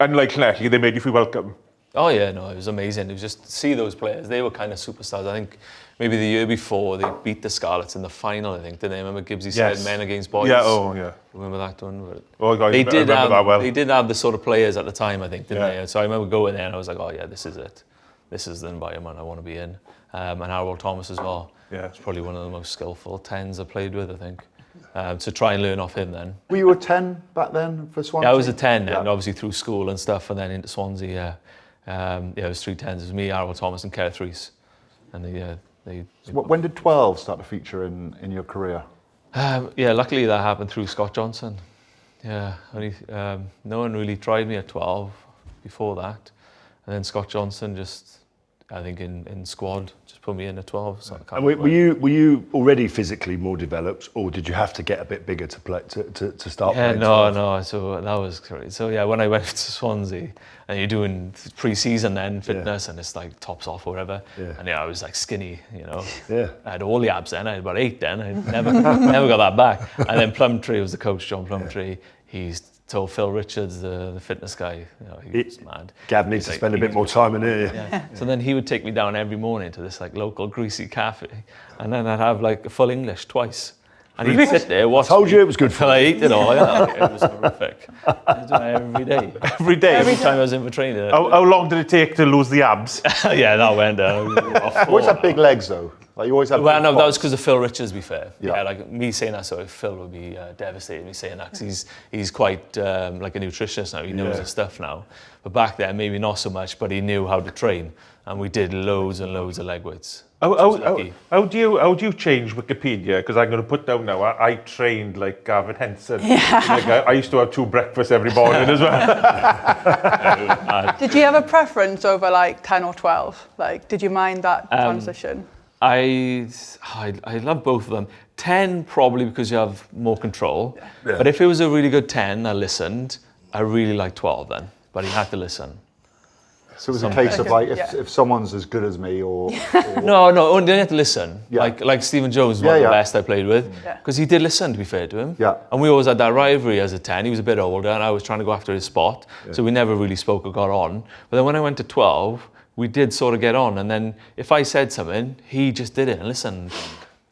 unlike Llanelli, they made you feel welcome. Oh yeah, no, it was amazing. It was just see those players. They were kind of superstars. I think maybe the year before they beat the Scarlets in the final. I think didn't they? Remember Gibbsy said men against boys. Yeah. Oh yeah. Remember that one? But oh God, they did have that well. They did have the sort of players at the time. I think didn't they? So I remember going there and I was like, oh yeah, this is it. This is the environment I want to be in. And Harold Thomas as well. Yeah. It's probably one of the most skillful 10s I played with, I think. So try and learn off him then. Were you a 10 back then for Swansea? Yeah, I was a 10 and obviously through school and stuff and then into Swansea, it was 3 10s. It was me, Harold Thomas and Gareth Rees. And when did 12 start to feature in your career? Luckily that happened through Scott Johnson. Yeah, no one really tried me at 12 before that. And then Scott Johnson just, I think in squad, just put me in at 12. So and were you already physically more developed, or did you have to get a bit bigger to play to start playing? No. So that was great. So yeah, when I went to Swansea, and you're doing pre-season then fitness, and it's like tops off or whatever. Yeah. And I was like skinny, Yeah. I had all the abs then. I had about 8 then. I never got that back. And then Plumtree was the coach, John Plumtree. He's told Phil Richards, the fitness guy, he was mad. Gav needs to spend a bit more time in here. Yeah. So then he would take me down every morning to this like local greasy cafe, and then I'd have like a full English twice. And he'd sit there watch. I told you it was good for me. I ate it all. It was horrific. I was doing it every day. Every time I was in for training. How long did it take to lose the abs? Yeah, that went down. You always had big legs though. Like you always had. Well, no, that was because of Phil Richards. To be fair, like me saying that, so Phil would be devastated. Me saying that, because he's quite like a nutritionist now. He knows his stuff now. But back then, maybe not so much. But he knew how to train, and we did loads and loads of leg weights. How do you change Wikipedia? Because I'm going to put down now. I trained like Gavin Henson. Yeah. I used to have 2 breakfasts every morning as well. Did you have a preference over like 10 or 12? Like, did you mind that transition? I love both of them. 10 probably because you have more control. Yeah. But if it was a really good 10, I listened. I really liked 12 then, but he had to listen. So it was a case of like, if someone's as good as me or No, only you have to listen. Like Stephen Jones was one of the best I played with. Because he did listen, to be fair to him. Yeah. And we always had that rivalry as a 10. He was a bit older and I was trying to go after his spot. So we never really spoke or got on. But then when I went to 12, we did sort of get on. And then if I said something, he just did it and listened.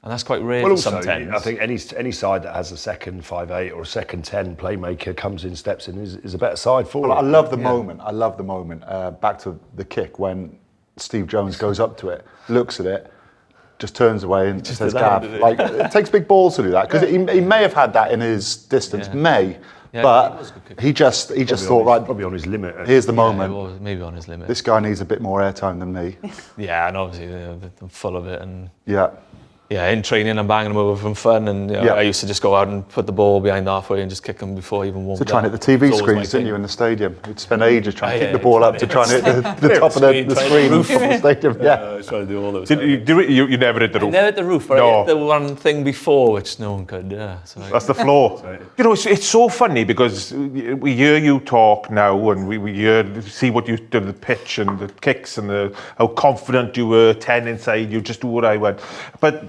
And that's quite rare for some 10s. I think any side that has a second 5'8" or a second 10 playmaker comes in, steps in, is a better side for it. I love the moment. I love the moment. Back to the kick when Steve Jones goes up to it, looks at it, just turns away and just says, Gav. Like, it takes big balls to do that, because he may have had that in his distance, but he just thought, right, probably on his limit. Here's the moment. It was maybe on his limit. This guy needs a bit more airtime than me. Yeah, and obviously I'm full of it. And yeah, in training I'm banging them over from fun, and I used to just go out and put the ball behind halfway and just kick them before even warmed up. So trying to hit the TV screens, didn't you, in the stadium? You'd spend ages trying to kick the ball up to try and hit the top of the screen of the stadium. I was trying to do all those. You never hit the roof? I never hit the roof, but I hit the one thing before, which no one could, So that's the floor. You know, it's so funny because we hear you talk now, and we see what you did, the pitch and the kicks and how confident you were, 10 inside, you just do what I want. But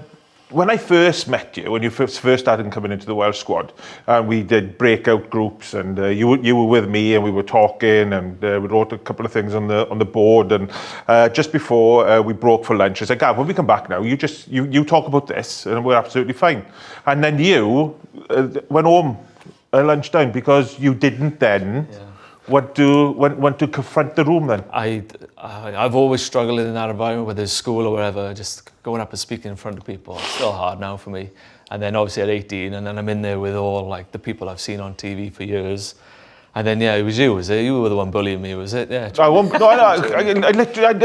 when I first met you, when you first started coming into the Welsh squad, and we did breakout groups, and you were with me, and we were talking, and we wrote a couple of things on the board, and just before we broke for lunch, I said, Gav, when we come back now, you talk about this, and we're absolutely fine. And then you went home at lunchtime because you didn't then want to confront the room then. I've always struggled in that environment, whether it's school or wherever, just going up and speaking in front of people. It's still hard now for me. And then obviously at 18, and then I'm in there with all like the people I've seen on TV for years. And then it was you, was it? You were the one bullying me, was it? Yeah. I literally.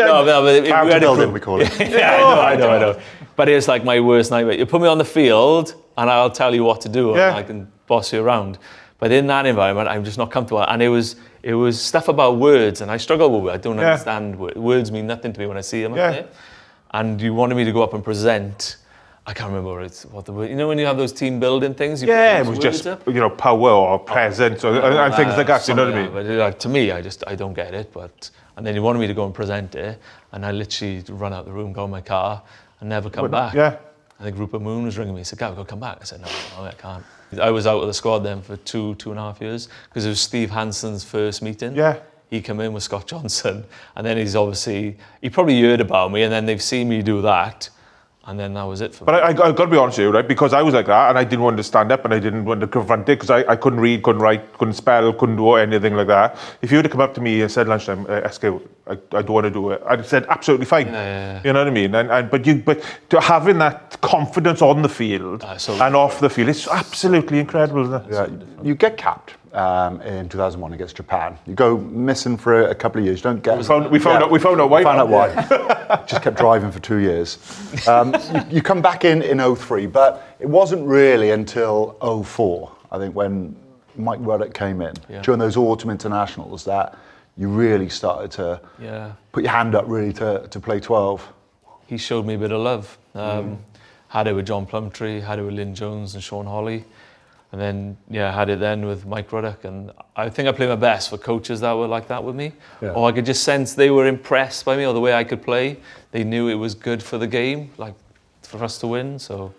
Character building, we call it. I know. But it's like my worst nightmare. You put me on the field, and I'll tell you what to do, and I can boss you around. But in that environment, I'm just not comfortable. And it was stuff about words, and I struggle with it. I don't understand words. Words mean nothing to me when I see them up there. And you wanted me to go up and present. I can't remember what the word. You know when you have those team building things? It was just power or presence and things like that. You know what I mean? But like, to me, I don't get it. And then you wanted me to go and present it, and I literally run out the room, go in my car, and never come back. Yeah. And the group of Moon was ringing me. He said, Gav, go come back. I said, no, I can't. I was out of the squad then for 2.5 years because it was Steve Hanson's first meeting. Yeah. He came in with Scott Johnson, and then he probably heard about me, and then they've seen me do that, and then that was it for me. But I got to be honest with you, right? Because I was like that, and I didn't want to stand up, and I didn't want to confront it, because I couldn't read, couldn't write, couldn't spell, couldn't do anything like that. If you would have come up to me and said lunchtime, SK, I don't want to do it, I'd have said absolutely fine. You know what I mean? But to having that confidence on the field and off the field, it's absolutely incredible, isn't it? Yeah, you get capped in 2001 against Japan. You go missing for a couple of years. You don't get. We found out why. Found out why. Just kept driving for 2 years. You come back in 03, but it wasn't really until 04, I think, when Mike Ruddock came in during those autumn internationals that you really started to put your hand up really to play 12. He showed me a bit of love. Had it with John Plumtree, had it with Lynn Jones and Sean Holley. And then, had it then with Mike Ruddock. And I think I played my best for coaches that were like that with me. Yeah. Or I could just sense they were impressed by me or the way I could play. They knew it was good for the game, like for us to win. So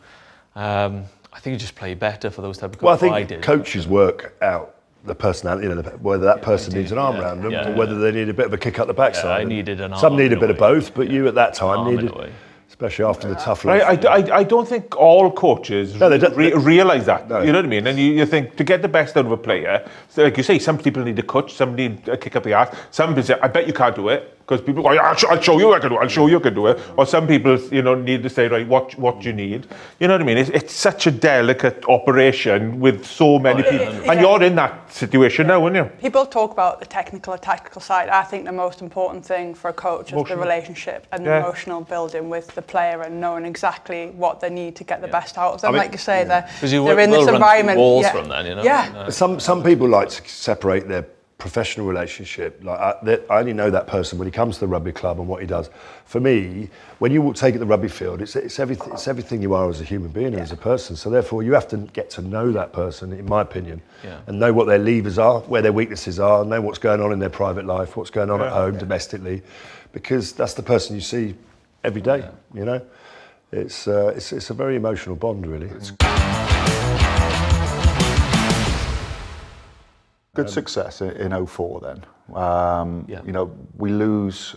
I think you just play better for those type of coaches. Well, I think coaches work out the personality, whether that person needs an arm around them or whether they need a bit of a kick up the backside. I needed an arm. Some need a bit of both, but you at that time needed... Especially after the tough life. I don't think all coaches realise that. No. You know what I mean? And you think, to get the best out of a player, like you say, some people need a coach, some need a kick up the arse. Some people say, I bet you can't do it. Because people go, I'll show you I can do it, I'll show you I can do it. Or some people, need to say, right, what you need. You know what I mean? It's such a delicate operation with so many people. And you're in that situation now, aren't you? People talk about the technical and tactical side. I think the most important thing for a coach is the relationship and the emotional building with the player and knowing exactly what they need to get the best out of them. Like you say, they're in this environment. From then, Yeah. Some people like to separate their professional relationship. Like I only know that person when he comes to the rugby club and what he does. For me, when you take it the rugby field, it's everything you are as a human being and as a person. So therefore, you have to get to know that person, in my opinion, and know what their levers are, where their weaknesses are, know what's going on in their private life, what's going on at home domestically, because that's the person you see every day. You know, it's a very emotional bond, really. Good success in 04 then. You know, we lose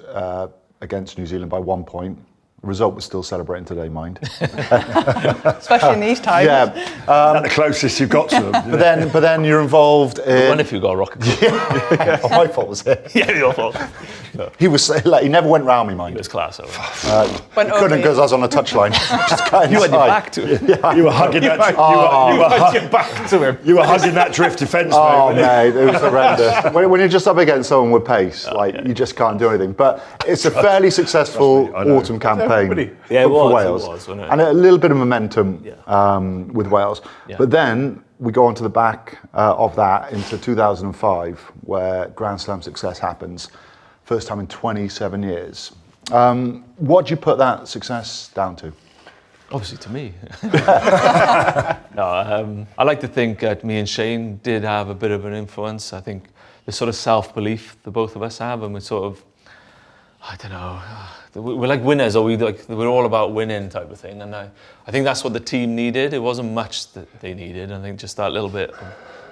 against New Zealand by 1 point. The result was still celebrating today, mind. Especially in these times. That's the closest you've got to them. But then you're involved in... When if you got a rocket? Oh, my fault was it? Yeah, your fault. No. He was like, he never went round me, mind. It was class. He couldn't because I was on a touchline. You had your back to it. You were hugging that. You were hugging that drift defence, mate. Oh, mate, it was horrendous. When you're just up against someone with pace, you just can't do anything. But it's a fairly successful autumn campaign for Wales, wasn't it? and a little bit of momentum with Wales. But then we go on to the back of that into 2005, where Grand Slam success happens. First time in 27 years. What do you put that success down to? Obviously to me. No, I like to think that me and Shane did have a bit of an influence. I think the sort of self-belief the both of us have, and we're sort of, I don't know, we're like winners, or we're all about winning type of thing. And I think that's what the team needed. It wasn't much that they needed. I think just that little bit of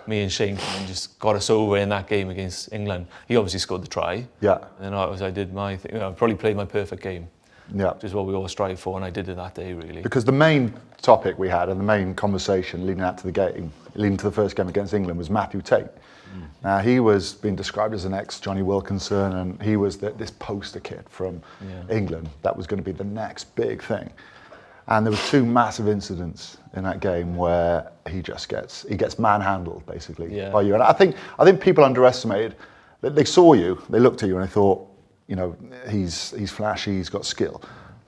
me and Shane just got us over in that game against England. He obviously scored the try. Yeah. And then I did my thing. I probably played my perfect game. Yeah. Which is what we all strive for, and I did it that day, really. Because the main topic we had and the main conversation leading out to the game, leading to the first game against England, was Matthew Tate. Now, he was being described as an ex-Johnny Wilkinson, and he was this poster kid from England that was going to be the next big thing. And there were two massive incidents in that game where he gets manhandled, basically, by you. And I think people underestimated that. They saw you, they looked at you, and they thought, you know, he's flashy, he's got skill.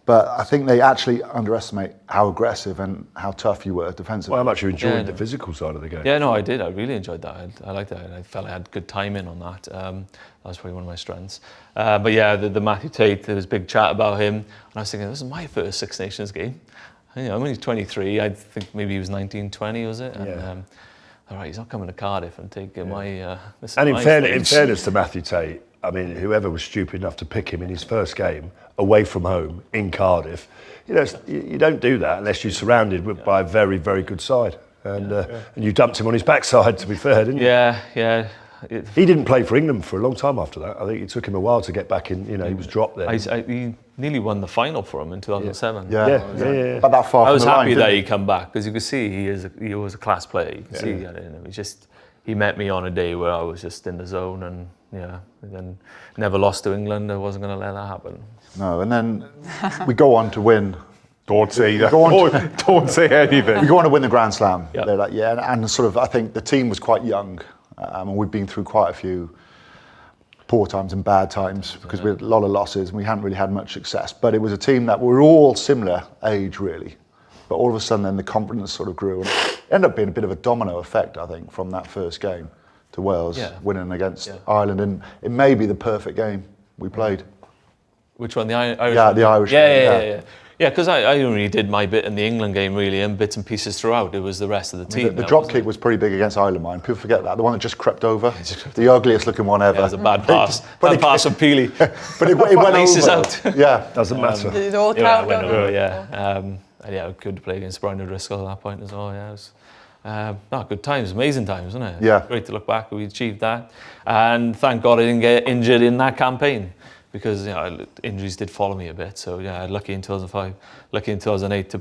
But I think they actually underestimate how aggressive and how tough you were defensively. Well, how much you enjoyed the physical side of the game. Yeah, no, I did. I really enjoyed that. I liked that. I felt I had good timing on that. That was probably one of my strengths. But yeah, the Matthew Tate, there was big chat about him. And I was thinking, this is my first Six Nations game. You know, I'm only 23. I think maybe he was 19, 20, was it? And, all right, he's not coming to Cardiff and taking my... and in fairness to Matthew Tate, I mean, whoever was stupid enough to pick him in his first game away from home in Cardiff, you know, you don't do that unless you're surrounded by a very, very good side. And you dumped him on his backside, to be fair, didn't you? Yeah. He didn't play for England for a long time after that. I think it took him a while to get back in. You know, he was dropped there. He nearly won the final for him in 2007. Yeah. But that far I was from the happy line, that he come back, because you could see he was a class player. You can see that in him. He met me on a day where I was just in the zone, and then never lost to England. I wasn't going to let that happen. No, and then we go on to win. Don't say that. Don't say anything. We go on to win the Grand Slam. Yep. They're like, and sort of, I think the team was quite young, and we'd been through quite a few poor times and bad times because we had a lot of losses and we hadn't really had much success. But it was a team that were all similar age, really. But all of a sudden, then the confidence sort of grew, and it ended up being a bit of a domino effect, I think, from that first game to Wales, winning against Ireland, and it may be the perfect game we played. Which one? The Irish? Yeah, the Irish game. Yeah, because I only did my bit in the England game, really, and bits and pieces throughout. It was the rest of the team. The drop kick was pretty big against Ireland, mind. People forget that. The one that just crept over. The ugliest looking one ever. Yeah, it was a bad pass. Bad pass from Peely. But it went Aces over. out. Yeah. Doesn't matter. It all count, went over, I could play against Brian O'Driscoll at that point as well. Yeah, it was good times, amazing times, wasn't it? Yeah. Great to look back. We achieved that, and thank God I didn't get injured in that campaign, because injuries did follow me a bit. So lucky in 2005, lucky in 2008 to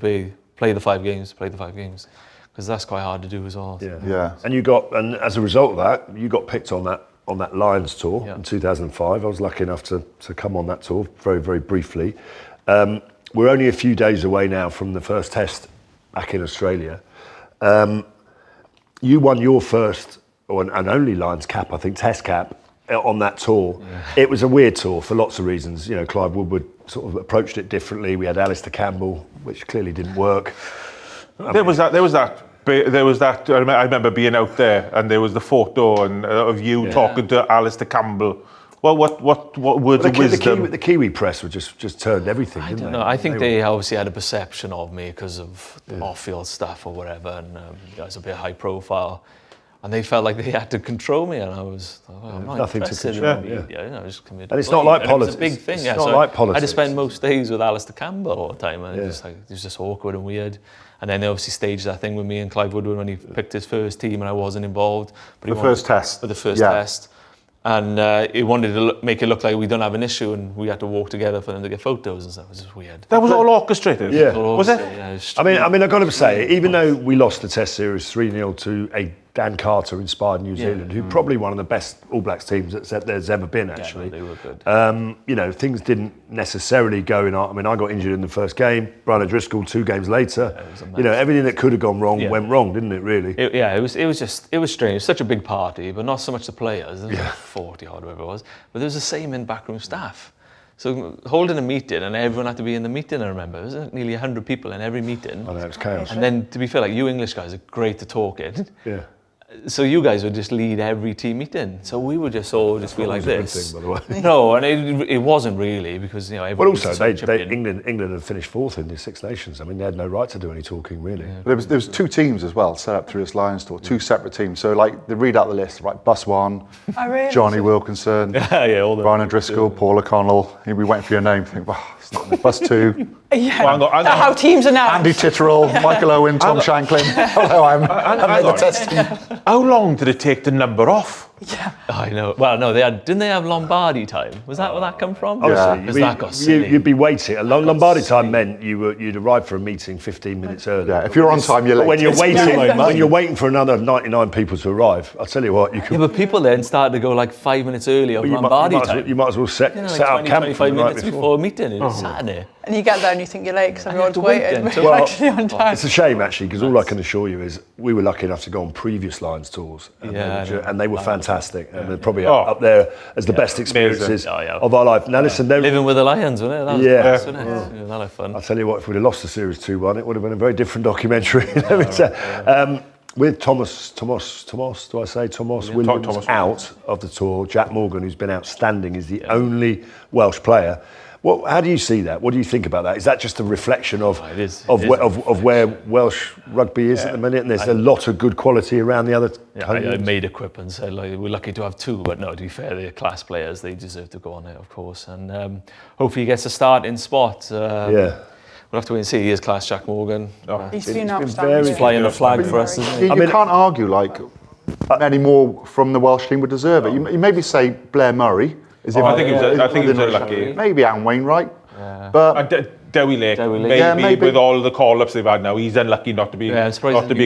play the 5 games, because that's quite hard to do as well. Yeah. And as a result of that, you got picked on that Lions tour in 2005. I was lucky enough to come on that tour very, very briefly. We're only a few days away now from the first test back in Australia. You won your first and only Lions cap, I think, test cap on that tour. Yeah. It was a weird tour for lots of reasons. You know, Clive Woodward sort of approached it differently. We had Alastair Campbell, which clearly didn't work. There was that But there was that. I remember being out there, and there was the photo of you talking to Alastair Campbell. Well, what words of wisdom? The Kiwi press were just turned everything, didn't they? I don't know. I think they obviously had a perception of me because of off-field stuff or whatever, and I was a bit high profile. And they felt like they had to control me, and I was I'm not nothing to interested control. in the media. You know, just and it's not like politics. It was a big thing. It's yeah. not So like politics. I had to spend most days with Alastair Campbell all the time, and it was just awkward and weird. And then they obviously staged that thing with me and Clive Woodward when he picked his first team, and I wasn't involved. But the first test. For the first test. And he wanted to make it look like we don't have an issue, and we had to walk together for them to get photos and stuff. It was just weird. That was all orchestrated. Yeah. Was it? Yeah, I mean, I've got to say, even though we lost the Test series 3-0 to a Dan Carter-inspired New Zealand, who probably one of the best All Blacks teams that there's ever been, actually. Yeah, no, they were good. You know, things didn't necessarily go in. I mean, I got injured in the first game. Brian O'Driscoll 2 games later. You know, everything that could have gone wrong went wrong, didn't it? Really. It was strange. It was such a big party, but not so much the players. There was like 40 odd, whatever it was. But there was the same in backroom staff. So holding a meeting, and everyone had to be in the meeting, I remember. There was nearly 100 people in every meeting. I know, it was chaos. And then, to be fair, like, you English guys are great to talk in. Yeah. So you guys would just lead every team meeting. So we would just all just be like this. Thing, by the way. No, and it wasn't really, because, you know, everyone. But also, England had finished 4th in the Six Nations. I mean, they had no right to do any talking, really. Yeah. There was 2 teams as well set up through this Lions tour, 2 separate teams. So, like, they read out the list, right? Bus 1, Johnny Wilkinson, Brian O'Driscoll, Paul O'Connell. You'd be waiting for your name. Think, wow, it's not Bus 2. How teams are now. Andy Titterell, Michael Owen, Tom Shanklin. Hello, I'm the test team. How long did it take to number off? Yeah. I know. Well, no, didn't they have Lombardi time? Was that where that come from? Obviously, that got silly. You'd be waiting. Lombardi time meant you'd arrive for a meeting 15 minutes early. Yeah, if you're on time, you're late. When you're waiting for another 99 people to arrive, I'll tell you what, you could. Yeah, but people then started to go like 5 minutes early of Lombardi time. You might as well set like up camp 25 minutes right before a meeting. It's Saturday. And you get there and you think you're late because everyone's waiting. But Well, you're actually on time. It's a shame, actually, because all I can assure you is we were lucky enough to go on previous Lions tours, and they were fantastic, and they're probably up there as the best experiences of our life. Now, listen, living with the Lions, wasn't it? That was nice, wasn't it? Yeah, that was fun. I'll tell you what, if we'd have lost the series 2-1, it would have been a very different documentary. With Thomas Williams out of the tour, Jack Morgan, who's been outstanding, is the only Welsh player. Well, how do you see that? What do you think about that? Is that just a reflection of where Welsh rugby is at the minute? And there's a lot of good quality around the other I made a quip and said, like, we're lucky to have 2, but no, to be fair, they're class players. They deserve to go on it, of course. And hopefully he gets a start in spot. We'll have to wait and see. He is class, Jack Morgan. He's been outstanding. He's flying the flag for us, isn't he? You can't argue, like, many more from the Welsh team would deserve it. You maybe say Blair Murray. I think he was lucky. Maybe Anne Wainwright. Yeah. But Dewi Lake. Maybe with all the call-ups they've had now, he's unlucky not to be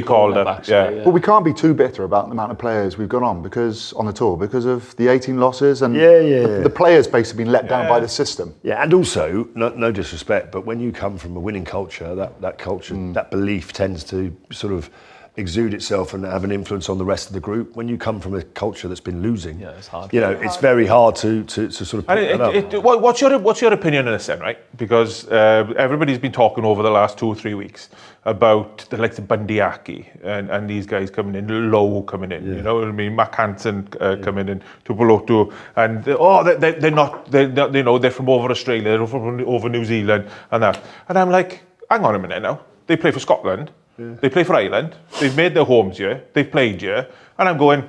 called up. But we can't be too bitter about the amount of players we've got on the tour because of the 18 losses and the players basically been let down by the system. Yeah, and also no disrespect, but when you come from a winning culture, that culture, that belief tends to sort of exude itself and have an influence on the rest of the group. When you come from a culture that's been losing, it's hard. It's very hard to sort of pick that up. What's your opinion on this then, right? Because everybody's been talking over the last 2 or 3 weeks about the likes of Bundyaki and these guys coming in, Lowe coming in, you know what I mean? Mac Hansen coming in, Tupolotu, and they're from over Australia, they're from over New Zealand and that. And I'm like, hang on a minute now, they play for Scotland. They play for Ireland. They've made their homes here. They've played here, and I'm calling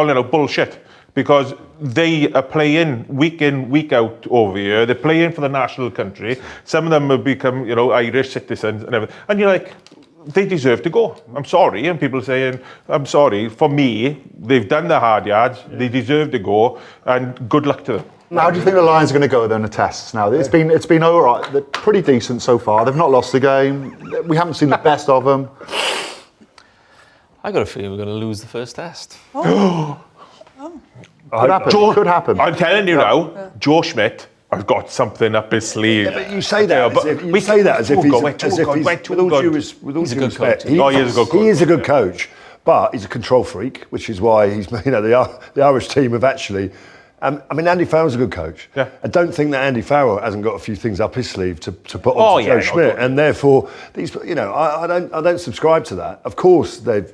it out bullshit because they are playing week in, week out over here. They're playing for the national country. Some of them have become, Irish citizens and everything. And you're like, they deserve to go. I'm sorry, and people are saying, I'm sorry. For me, they've done the hard yards. They deserve to go, and good luck to them. How do you think the Lions are going to go then in the tests now? It's been all right. They're pretty decent so far. They've not lost a game. We haven't seen the best of them. I got a feeling we're going to lose the first test. Could happen. I'm telling you now, Joe Schmidt has got something up his sleeve. Yeah, but you say that as if he's with all due respect. He is a good coach, but he's a control freak, which is why he's the Irish team have actually I mean, Andy Farrell's a good coach. Yeah. I don't think that Andy Farrell hasn't got a few things up his sleeve to put on Joe Schmidt, and therefore these, I don't subscribe to that. Of course, they've,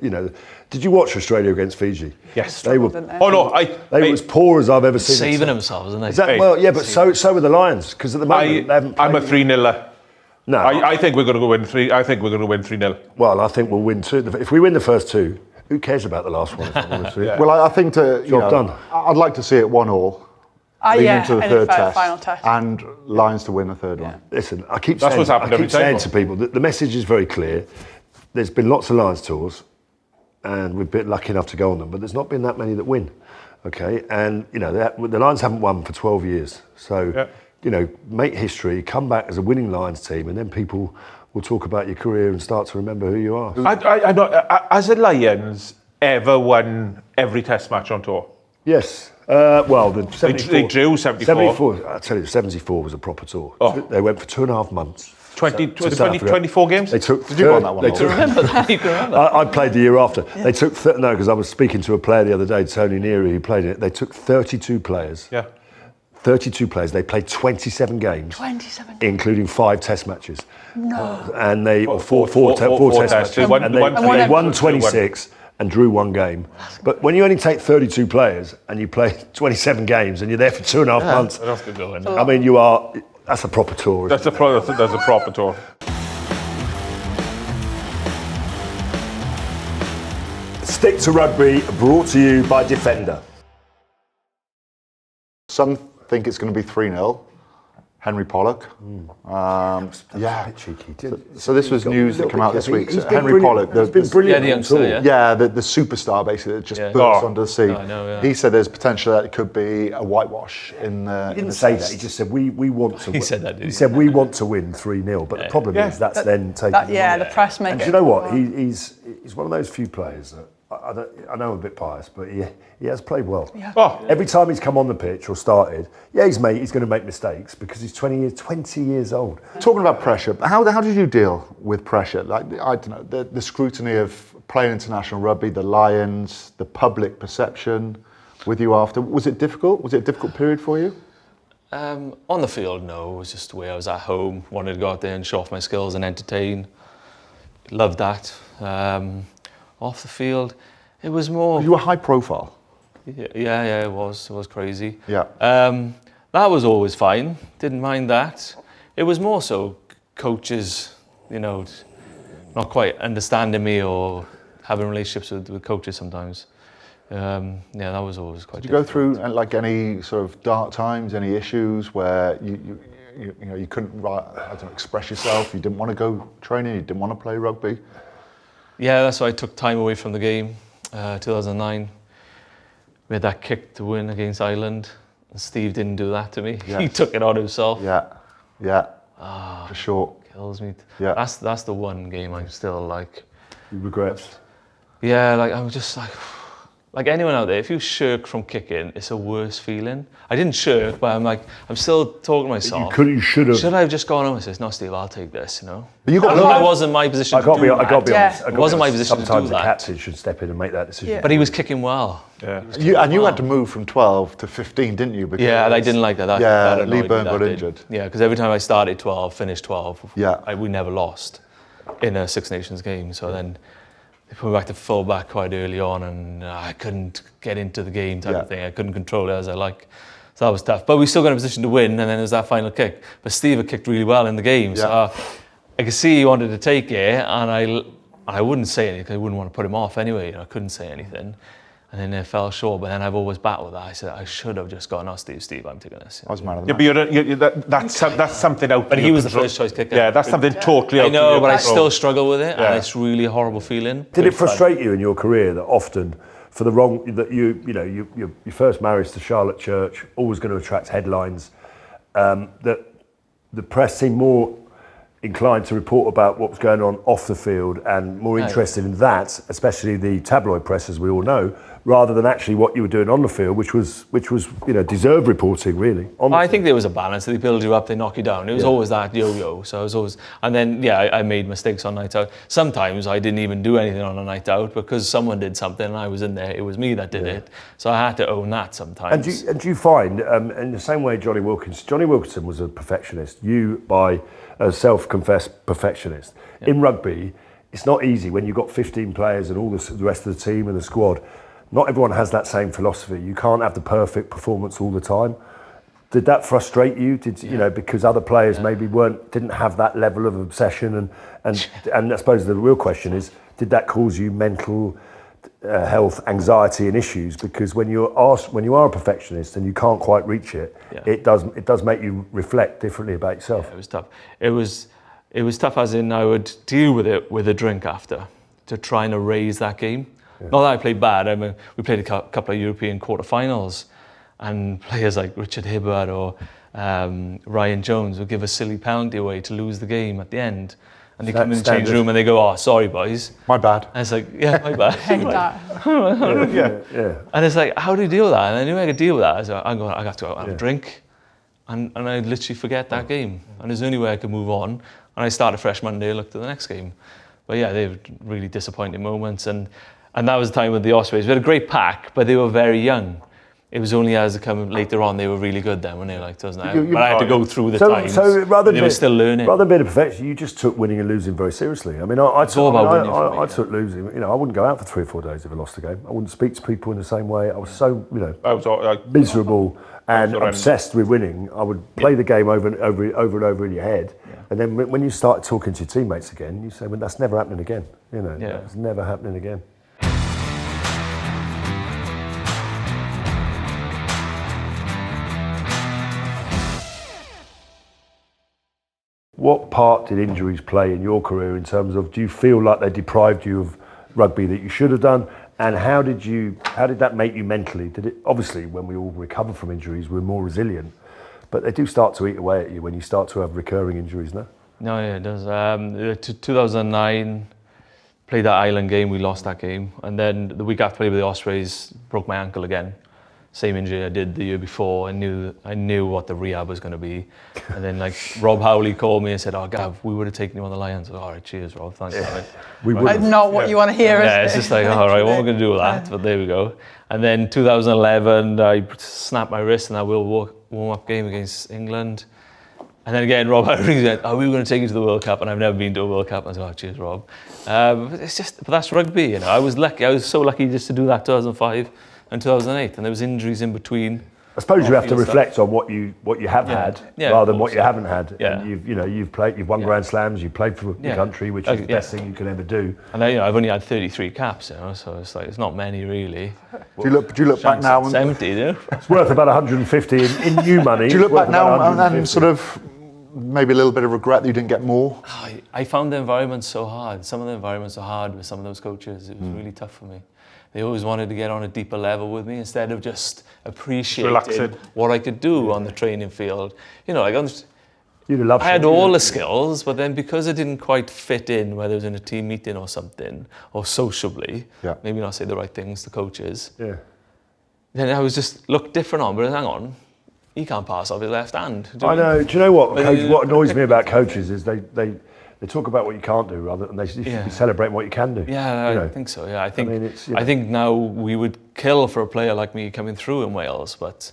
did you watch Australia against Fiji? Yes, they were. Oh no, they were as poor as I've ever seen. Saving themselves, aren't they? Is that, well, yeah, but so were the Lions, because at the moment they haven't. I'm a 3-0. No, I think we're going to go win 3. I think we're going to win 3-0. Well, I think we'll win 2. If we win the first 2, who cares about the last one? If I'm honest with you. Well, I think job done. I'd like to see it 1-1. Into the third final test, and Lions to win the third one. Listen, I keep saying to people that the message is very clear. There's been lots of Lions tours, and we've been lucky enough to go on them, but there's not been that many that win. Okay, and the Lions haven't won for 12 years, so make history, come back as a winning Lions team, and then people will talk about your career and start to remember who you are. I know. Has the Lions ever won every Test match on tour? Yes. Well, the 74, they drew 74. I tell you, 74 was a proper tour. Oh. They went for 2.5 months. 24 games? They took. Did you go on that one? You remember that? You can remember. I played the year after. Yeah. They took no, because I was speaking to a player the other day, Tony Neary, who played it. They took 32 players. Yeah. 32 players. They played 27 games, including 5 Test matches. No. And they four Test matches. And they won 26. And drew 1 game. But when you only take 32 players and you play 27 games and you're there for 2.5 months, that's good going. I mean, that's a proper tour. That's a proper tour. Stick to Rugby, brought to you by Defender. Some think it's going to be 3-0. Henry Pollock. Yeah, cheeky. So this was news that came out this week. He's So Henry Pollock, he's been brilliant. the youngster, the superstar basically that just burst onto the scene. I know, yeah. He said there's potential that it could be a whitewash in the. He didn't say that. He just said we want to. He said that. He said we want to win 3-0. But the problem is that's then taking. The press make and it. do you know what? He's one of those few players that I know I'm a bit biased, but he has played well. Yeah. Oh. Every time he's come on the pitch or started, he's going to make mistakes because he's 20 years old. Talking about pressure, how did you deal with pressure? Like, I don't know, the scrutiny of playing international rugby, the Lions, the public perception with you after. Was it difficult? Was it a difficult period for you? On the field, no. It was just the way I was at home. Wanted to go out there and show off my skills and entertain. Loved that. Off the field, it was more. You were high profile. Yeah, it was crazy. Yeah. That was always fine. Didn't mind that. It was more so coaches, not quite understanding me or having relationships with coaches sometimes. That was always quite. Did you go through like any sort of dark times, any issues where you couldn't express yourself, you didn't want to go training, you didn't want to play rugby? Yeah, that's why I took time away from the game. 2009, we had that kick to win against Ireland, and Steve didn't do that to me. Yes. He took it on himself. Yeah. For sure. Kills me. Yeah. That's the one game I'm still like. You regret? Yeah, I'm just like anyone out there, if you shirk from kicking, it's a worse feeling. I didn't shirk, but I'm still talking to myself. You should have. Should I have just gone on and said, no, Steve, I'll take this, But it wasn't my position to do that. I got to be honest. It wasn't my position to do that. Sometimes the captain should step in and make that decision. Yeah. But he was kicking well. Yeah. You had to move from 12 to 15, didn't you? Because and I didn't like that. That Lee annoyed Byrne me, got that injured. did. Yeah, because every time I started 12, finished 12, we never lost in a Six Nations game. So then they put me back to full back quite early on, and I couldn't get into the game type of thing. I couldn't control it as I like. So that was tough. But we still got in a position to win, and then there was that final kick. But Steve had kicked really well in the game. So I could see he wanted to take it, and I wouldn't say anything because I wouldn't want to put him off anyway. I couldn't say anything. And then it fell short, but then I've always battled that. I said, I should have just gone, Steve, I'm taking this. I was mad at that. Yeah, but that's something out. But he was the first choice kicker. Yeah, that's something totally out. I know, but I still struggle with it, and it's really a horrible feeling. Did it frustrate you in your career that often, for the wrong, that your first marriage to Charlotte Church, always going to attract headlines, that the press seemed more inclined to report about what was going on off the field and more interested in that, especially the tabloid press, as we all know, rather than actually what you were doing on the field, which was deserved reporting really. I think there was a balance. They build you up, they knock you down. It was always that yo-yo. So I was always, and then I made mistakes on night out. Sometimes I didn't even do anything on a night out because someone did something and I was in there. It was me that did it. So I had to own that sometimes. And do you find, in the same way Johnny Wilkinson was a perfectionist, you by a self-confessed perfectionist. In rugby, it's not easy when you've got 15 players and all the rest of the team and the squad. Not everyone has that same philosophy. You can't have the perfect performance all the time. Did that frustrate you? Because other players maybe didn't have that level of obsession, and I suppose the real question is, did that cause you mental health, anxiety, and issues? Because when you are a perfectionist and you can't quite reach it, it does make you reflect differently about yourself. Yeah, it was tough. It was tough as in I would deal with it with a drink after to try and erase that game. Yeah. Not that I played bad. I mean, we played a couple of European quarterfinals, and players like Richard Hibbard or Ryan Jones would give a silly penalty away to lose the game at the end. And they come in the change room and they go, "Oh, sorry, boys. My bad." And it's like, "Yeah, my bad." Hate that. Yeah. And it's like, how do you deal with that? And I knew I could deal with that. I got to go have a drink, and I literally forget that game. And there's the only way I could move on. And I start a fresh Monday, look to the next game. But yeah, they were really disappointing moments. And that was the time with the Ospreys. We had a great pack, but they were very young. It was only as they come later on, they were really good then when they like, doesn't it? But I had to go through the times. So they were still learning. Rather than being a perfectionist, you just took winning and losing very seriously. I mean, I took losing. I wouldn't go out for 3 or 4 days if I lost a game. I wouldn't speak to people in the same way. I was so, miserable and obsessed with winning. I would play the game over and over in your head. Yeah. And then when you start talking to your teammates again, you say, well, that's never happening again. It's never happening again. What part did injuries play in your career in terms of, do you feel like they deprived you of rugby that you should have done? And how did that make you mentally? Did it, obviously, when we all recover from injuries, we're more resilient, but they do start to eat away at you when you start to have recurring injuries, no? No, yeah, it does. 2009, played that Ireland game, we lost that game. And then the week after I played with the Ospreys, broke my ankle again. Same injury I did the year before. I knew what the rehab was going to be. And then Rob Howley called me and said, "Oh, Gav, we would have taken you on the Lions." All right, cheers, Rob. Thanks. Yeah. Right. Not what you want to hear, is it? It's just like, all right, what am I going to do with that? But there we go. And then 2011, I snapped my wrist in that warm-up game against England. And then again, Rob Howley said, "Oh, we were going to take you to the World Cup," and I've never been to a World Cup. And I said, "Oh, cheers, Rob." But that's rugby, I was lucky. I was so lucky just to do that 2005. And 2008, and there was injuries in between. I suppose you have to reflect on what you have had rather than what you haven't had. Yeah. And you've won Grand Slams, you've played for the country, which is the best thing you can ever do. And I've only had 33 caps, so it's not many really. Do you look back now? 70, It's worth about 150 in new money. Do you look back now and sort of maybe a little bit of regret that you didn't get more? I found the environment so hard. Some of the environments are hard with some of those coaches. It was really tough for me. They always wanted to get on a deeper level with me instead of just appreciating what I could do on the training field. I had all the skills, but then because I didn't quite fit in, whether it was in a team meeting or something, or sociably, maybe not say the right things to coaches, then I was just looked different on. But hang on, he can't pass off his left hand. I know. Do you know what? What annoys me about coaches is they talk about what you can't do rather than they should be celebrating what you can do. Yeah, I think so. Yeah, I think now we would kill for a player like me coming through in Wales, but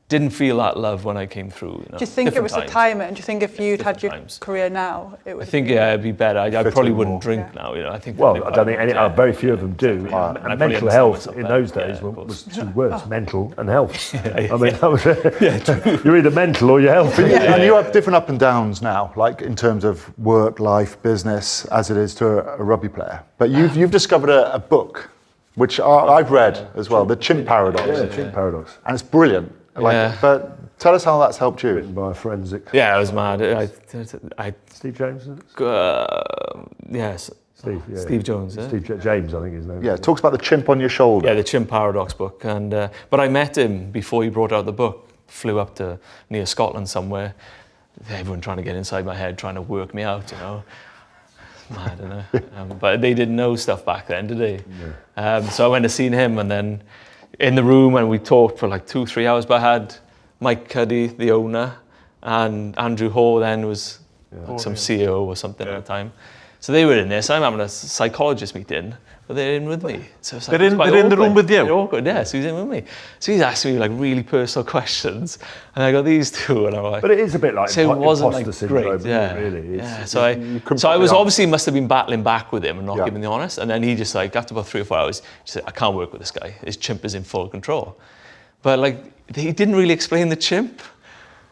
didn't feel that love when I came through. Do you think it was the timing? Do you think if you'd had your career now, it would? I think it'd be better. I probably wouldn't drink now. I think. Well, I don't think very few of them do. And mental health in those days was two words: mental and health. I mean, that was you're either mental or you're healthy. And you have different up and downs now, like in terms of work, life, business, as it is to a rugby player. But you've discovered a book, which I've read as well, the Chimp Paradox. Yeah, Chimp Paradox, and it's brilliant. But tell us how that's helped you. Written by a forensic. Yeah, I was mad. Steve James, is it? Yes. Steve Jones. Steve James, I think his name. Yeah, it talks about the chimp on your shoulder. Yeah, the Chimp Paradox book. And but I met him before he brought out the book. Flew up to near Scotland somewhere. Everyone trying to get inside my head, trying to work me out, I don't know. But they didn't know stuff back then, did they? Yeah. So I went to see him, and then in the room, and we talked for like 2-3 hours. But I had Mike Cuddy, the owner, and Andrew Hall then was some CEO or something at the time. So they were in there. So I'm having a psychologist meeting, but they're in with me. So it's like, they're in the room with you? They're awkward, yeah. So he's in with me. So he's asking me like really personal questions, and I got these two, and I'm like... But it is a bit like so it wasn't like syndrome, great, yeah. Really. Yeah. So I was obviously must have been battling back with him and not giving the honest. And then he just like, after about 3 or 4 hours, he said, I can't work with this guy. His chimp is in full control. But like, he didn't really explain the chimp.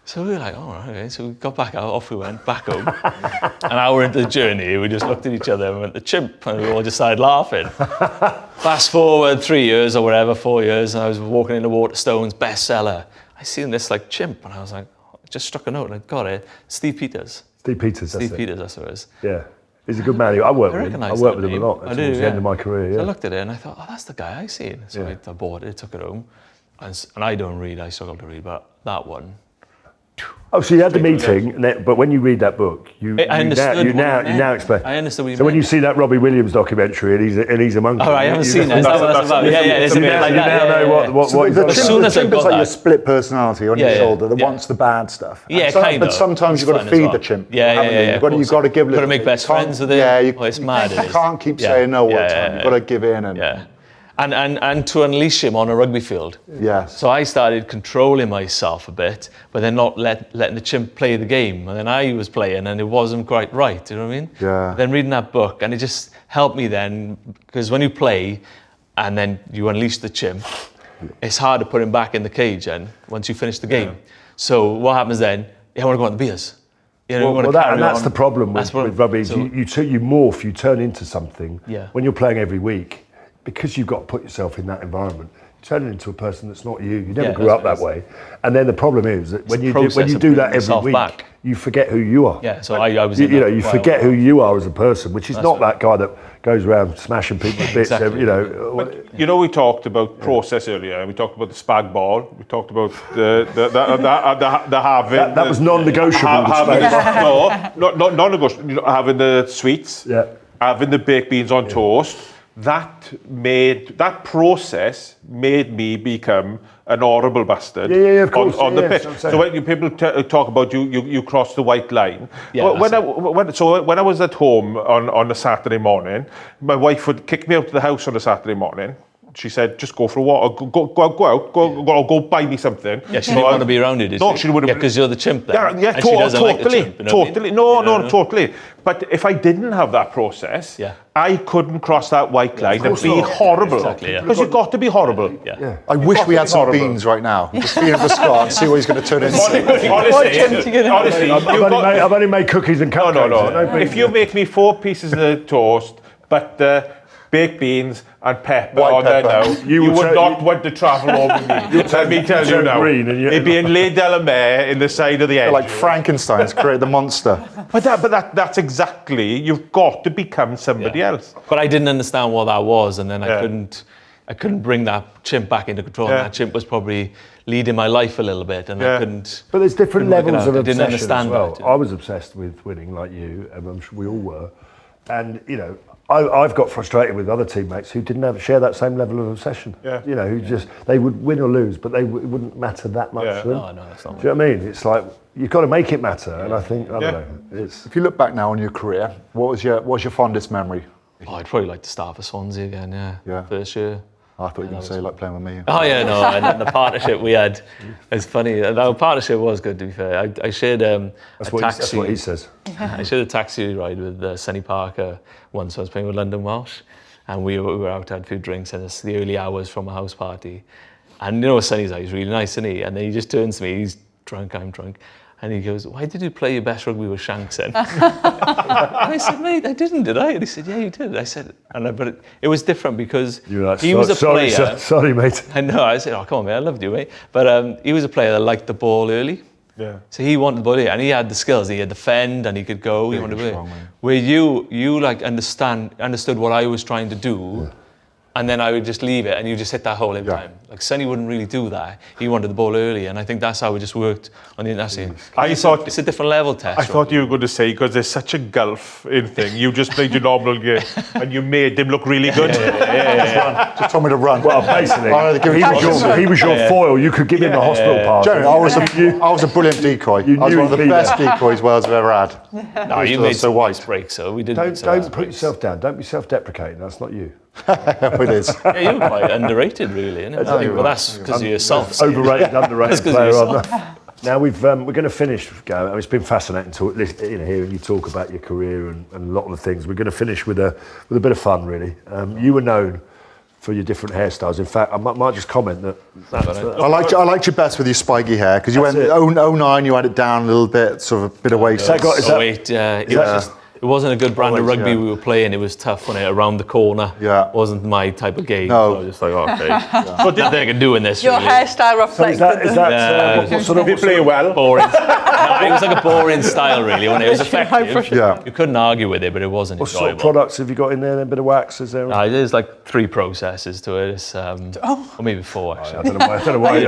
So we were like, all right, okay. So we got back out, off we went, back home. An hour into the journey, we just looked at each other and went, the chimp, and we all just started laughing. Fast forward 3 years or whatever, 4 years, and I was walking into Waterstones, bestseller. I seen this like chimp, and I was like, it just struck a note, and I got it. Steve Peters, that's what it is. Yeah. He's a good man. I worked with him. I worked with him a lot towards the end of my career. So I looked at it and I thought, oh, that's the guy I seen. So I bought it, took it home. And I don't read, I struggle to read, but that one. Oh, so you had the meeting, but when you read that book, you now explain. I understood what you meant. So when you see that Robbie Williams documentary and he's a monkey. Oh, I haven't seen that. That's what that's about. Yeah, it's a bit like that. You now know what he's the chimp is like that. your split personality on your shoulder that wants the bad stuff. Yeah, kind of. But sometimes you've got to feed the chimp. Yeah. You've got to give. You've got to make best friends with it. Yeah, it's mad. You can't keep saying no all the time. You've got to give in and to unleash him on a rugby field. Yes. So I started controlling myself a bit, but then not letting the chimp play the game. And then I was playing, and it wasn't quite right. You know what I mean? Yeah. Then reading that book, and it just helped me then, because when you play, and then you unleash the chimp, it's hard to put him back in the cage. And once you finish the game, so what happens then? I want to go on the beers. You know, that's the problem with rugby. So, you morph, you turn into something. Yeah. When you're playing every week. Because you've got to put yourself in that environment, you turn into a person that's not you. You never grew up that way. And then the problem is that when you do that every week, you forget who you are. Yeah, so I was you forget who you are as a person, which is not that guy that goes around smashing people to bits. Exactly. But, we talked about process earlier. We talked about the spag ball. We talked about the having. That was non-negotiable. No, not non-negotiable. Having the sweets. Yeah. Having the baked beans on toast. That process made me become an horrible bastard of course. on the pitch. So when people talk about you cross the white line, when I was at home on a Saturday morning, my wife would kick me out of the house on a Saturday morning. She said, just go for a walk, go buy me something. Yeah, she didn't want to be around you, did she? No, she wouldn't. Yeah, because you're the chimp then. Yeah, totally. No, totally. But if I didn't have that process, I couldn't cross that white line and be horrible. Exactly, because you've got to be horrible. Yeah. I wish we had some beans right now. Just feed him the Scott and see what he's going to turn into. Honestly, I've only made cookies and cupcakes. No. If you make me 4 pieces of toast, but baked beans and pepper on there now, you would not want to travel home with me. Let me tell you now. It'd be in Les Delamere in the side of the edge. Like Frankenstein's created the monster. But that's exactly, you've got to become somebody else. But I didn't understand what that was, and then I couldn't bring that chimp back into control. And that chimp was probably leading my life a little bit, and I couldn't. But there's different levels of obsession. I didn't understand as well. that. I was obsessed with winning, like you, and I'm sure we all were. And I've got frustrated with other teammates who didn't share that same level of obsession. Yeah. Who just, they would win or lose, but it wouldn't matter that much to them. No, that's not. Do you know what I mean? It's like, you've got to make it matter. And I think, I don't know. If you look back now on your career, what's your fondest memory? Oh, I'd probably like to start for Swansea again, yeah. First year. I thought you were going to say like playing with me. Oh yeah, no, and the partnership we had, it's funny. Our partnership was good, to be fair. I shared a taxi. That's what he says. I shared a taxi ride with Sonny Parker once. I was playing with London Welsh, and we were out, had a few drinks, and it's the early hours from a house party. And Sonny's like, he's really nice, isn't he? And then he just turns to me, he's drunk, I'm drunk. And he goes, why did you play your best rugby with Shanklin? And I said, mate, I didn't, did I? And he said, yeah, you did. I said, but it was different because he was a player. Sorry, mate. I know, I said, oh, come on, mate, I loved you, mate. But he was a player that liked the ball early. Yeah. So he wanted the ball early, and he had the skills. He had defend, and he could go. He wanted to play. Where you like understood what I was trying to do, and then I would just leave it, and you just hit that hole every time. Like Sonny wouldn't really do that. He wanted the ball early, and I think that's how it just worked on the international. I thought it's a different level test. I thought you were going to say, because there's such a gulf in thing, you just played your normal game and you made him look really good. Just told me to run. Well, basically, he was your foil. You could give him the hospital pass. Jeremy, I was a brilliant decoy. I was one of the best decoys Wales have ever had. No, you made some wise breaks, so we didn't. Don't put yourself down. Don't be self-deprecating. That's not you. It is. Yeah, you're quite underrated, really, isn't it? Well, that's because of yourself. Overrated, underrated player. Now we're going to finish. Gavin. It's been fascinating hearing you talk about your career and a lot of the things. We're going to finish with a bit of fun, really. You were known for your different hairstyles. In fact, I might just comment that. I liked you best with your spiky hair because you went 09. You had it down a little bit, sort of a bit of waist. It wasn't a good brand of rugby we were playing. It was tough when it around the corner. Yeah. It wasn't my type of game. No. So I was just like, okay. So did they can do in this? Your really. hairstyle reflects what sort of Did you play well? Boring. No, it was like a boring style, really. When it was effective, Yeah. you couldn't argue with it, but it wasn't What enjoyable. sort of products have you got in there? Then a bit of wax, is there? There's like 3 processes to it. It's, or maybe 4 actually. I don't know why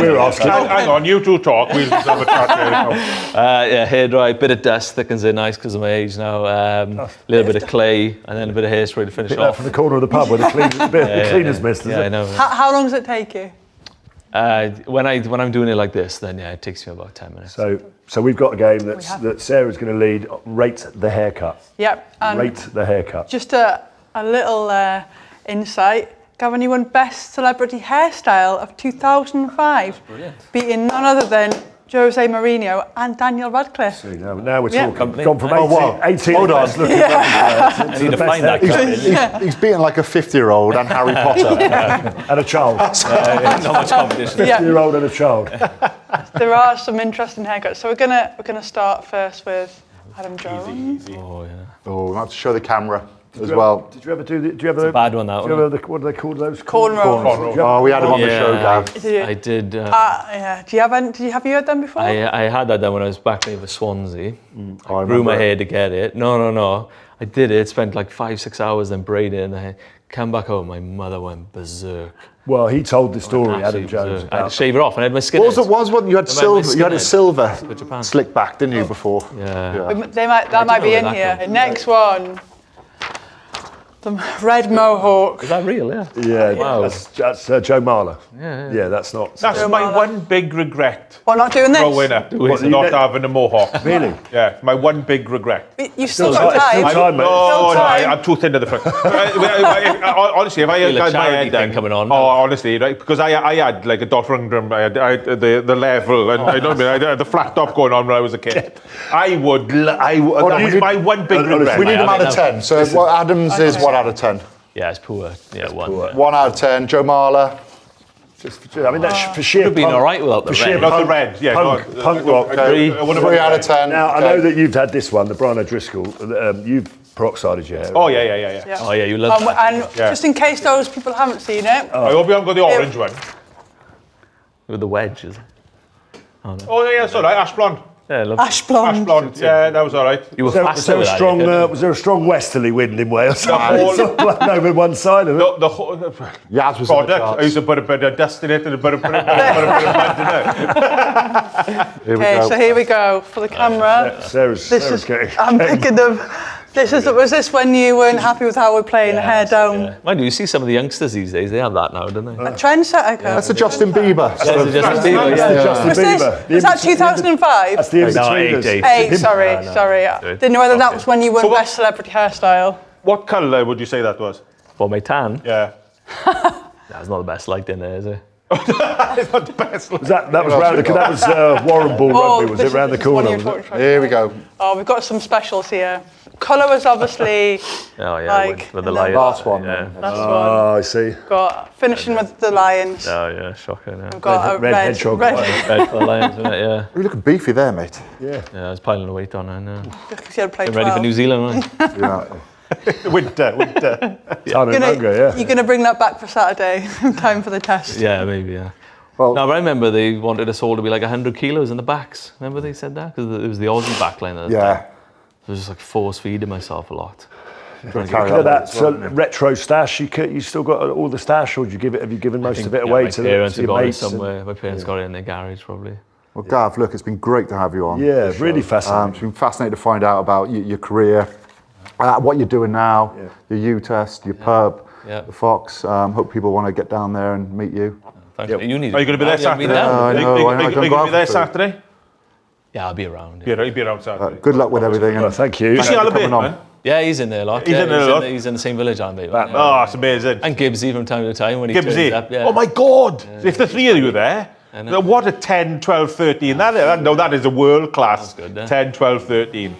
we're asking. Hang on, you two talk. We'll just have a chat there. Hair dry, bit of dust thickens it nice because of my age now. A little bit of clay and then a bit of hairspray to finish Pick that off. from the corner of the pub where the cleaner's missed. Yeah, I know. How long does it take you? When I'm doing it like this, then it takes me about 10 minutes. So we've got a game that Sarah's going to lead. Rate the haircut. Yep. Rate the haircut. Just a little insight. Gavin, you won Best Celebrity Hairstyle of 2005, beating none other than Jose Mourinho and Daniel Radcliffe. See, now we're talking. Yeah. Gone from 18 Hold on. looking I need to find that. He's beaten like a 50-year-old and Harry Potter. and a child. Not much competition. 50-year-old and a child. There are some interesting haircuts. So we're gonna start first with Adam Jones. Oh, yeah. Oh, we have to show the camera as well. Did you ever do? Do you ever? Bad one, that do you one. ever what do they call those? Cornrows. Oh, we had him on the show, Gav. I did. Yeah. Have you had them before? I had that done when I was back in Swansea. I Grew my hair to get it. No. I did it. Spent like 5-6 hours then braiding it in the hair. Come back home, my mother went berserk. Well, he told the story, Adam Jones. I had to shave it off and I had my skin. What was it? You had silver. You had a silver Japan. slick back, didn't you, before? Yeah. That might be in here. Next one. The red mohawk. Is that real? Yeah. Yeah, Wow. that's Joe Marler. Yeah. That's not. That's my one big regret. What, not doing this? Growing up, was not having a mohawk. Really? Yeah, my one big regret. You've still got time. time, mate. No, time. I'm too thin to the front. Honestly, if I Feel a had my charity head down, thing coming on. Oh, honestly, right? Because I had like a Dotterundrum, I had the level, and I know what I mean, I had the flat top going on when I was a kid. That was my one big regret. We need him out of 10. So what Adams is 1 out of 10. Yeah, it's poor. Yeah, one. poor. Yeah. 1 out of 10. Joe Marler. I mean, that's for sheer. Would have been all right without the red. Not the red, yeah. Punk rock. Okay. 3 out of 10. Now I know that you've had this one, the Brian O'Driscoll. You've peroxided your hair. Oh yeah. Oh yeah, you love that. And just in case those people haven't seen it, I hope you haven't got the orange one. With the wedge, is it? Oh yeah, it's all right. Ash blonde. Yeah, I love ash blonde. Ash blonde. Yeah, that was all right. You were Was faster there a with that, strong? you couldn't- Was there a strong westerly wind in Wales? whole- Blown over one side of it. The whole Yaz was product. I used to put a bit of dust in it and a bit of blood in it. Okay, so here we go for the camera. Sarah's getting. I'm picking them. Was this when you weren't happy with how we're playing the hair down? Yeah. Mind you, you see some of the youngsters these days, they have that now, don't they? A trendsetter. That's a Justin Bieber. Justin Bieber, yeah. Justin Was Bieber. this? Was that 2005? That's the in-betweeners. eight. Sorry. Didn't know whether that was when you won Best Celebrity Hairstyle. What colour would you say that was? For my tan, Yeah. that's not the best light in there, is it? It's not the best. That was round. That was Warren Ball Rugby. Was it round the corner? Was it? Here we go. Oh, we've got some specials here. Colour was obviously Oh yeah, like with the in light. Last one. Yeah. last one. Oh, I see. Got finishing with the lions. Oh yeah, shocking. Yeah. We've got Red hedgehog. red. Red for the Lions, isn't it? Yeah. You're looking beefy there, mate. Yeah. Yeah, I was piling the weight on and Because you had played ready for 12. New Zealand, wasn't Yeah. Winter. Ton of hunger, yeah. You're gonna bring that back for Saturday in time for the test. Yeah, maybe, yeah. Well- no, but I remember they wanted us all to be like 100 kilos in the backs. Remember they said that? Because it was the Aussie backline at the time. Yeah. I was just like force feeding myself a lot. Gonna carry Look at that as well, retro stash. You still got all the stash, or have you given most of it away to your mates? Somewhere. My parents got it in their garage probably. Well, Gav, look, it's been great to have you on. Yeah, really fascinating. It's been fascinating to find out about your career, what you're doing now, your U-Test, your pub, the Fox. Hope people want to get down there and meet you. Thanks. You need Are you going to be there Saturday? I know. Are you going to be there Saturday? Yeah, I'll be around. Yeah, you'll be around Saturday. Good luck with everything. Well, thank you. You see Alan Bateman? Yeah, he's in there a lot. He's in there a lot. He's in the same village, Alan Bateman. Oh, it's amazing. And Gibbsy from time to time when he turns up. Yeah. Oh my God! If the three of you were there, what a 10, 12, 13. That is a world class. That's good, 10, 12, 13.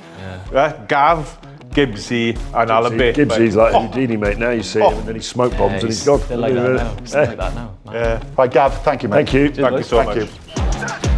Gav, Gibbsy and Alan Bateman. Gibbsy's like Houdini, mate. Now you see him, and then he smoke bombs and he's gone. They're like that now. It's like that now. Right, Gav, thank you, mate. Thank you. Thank you so much. Thank you.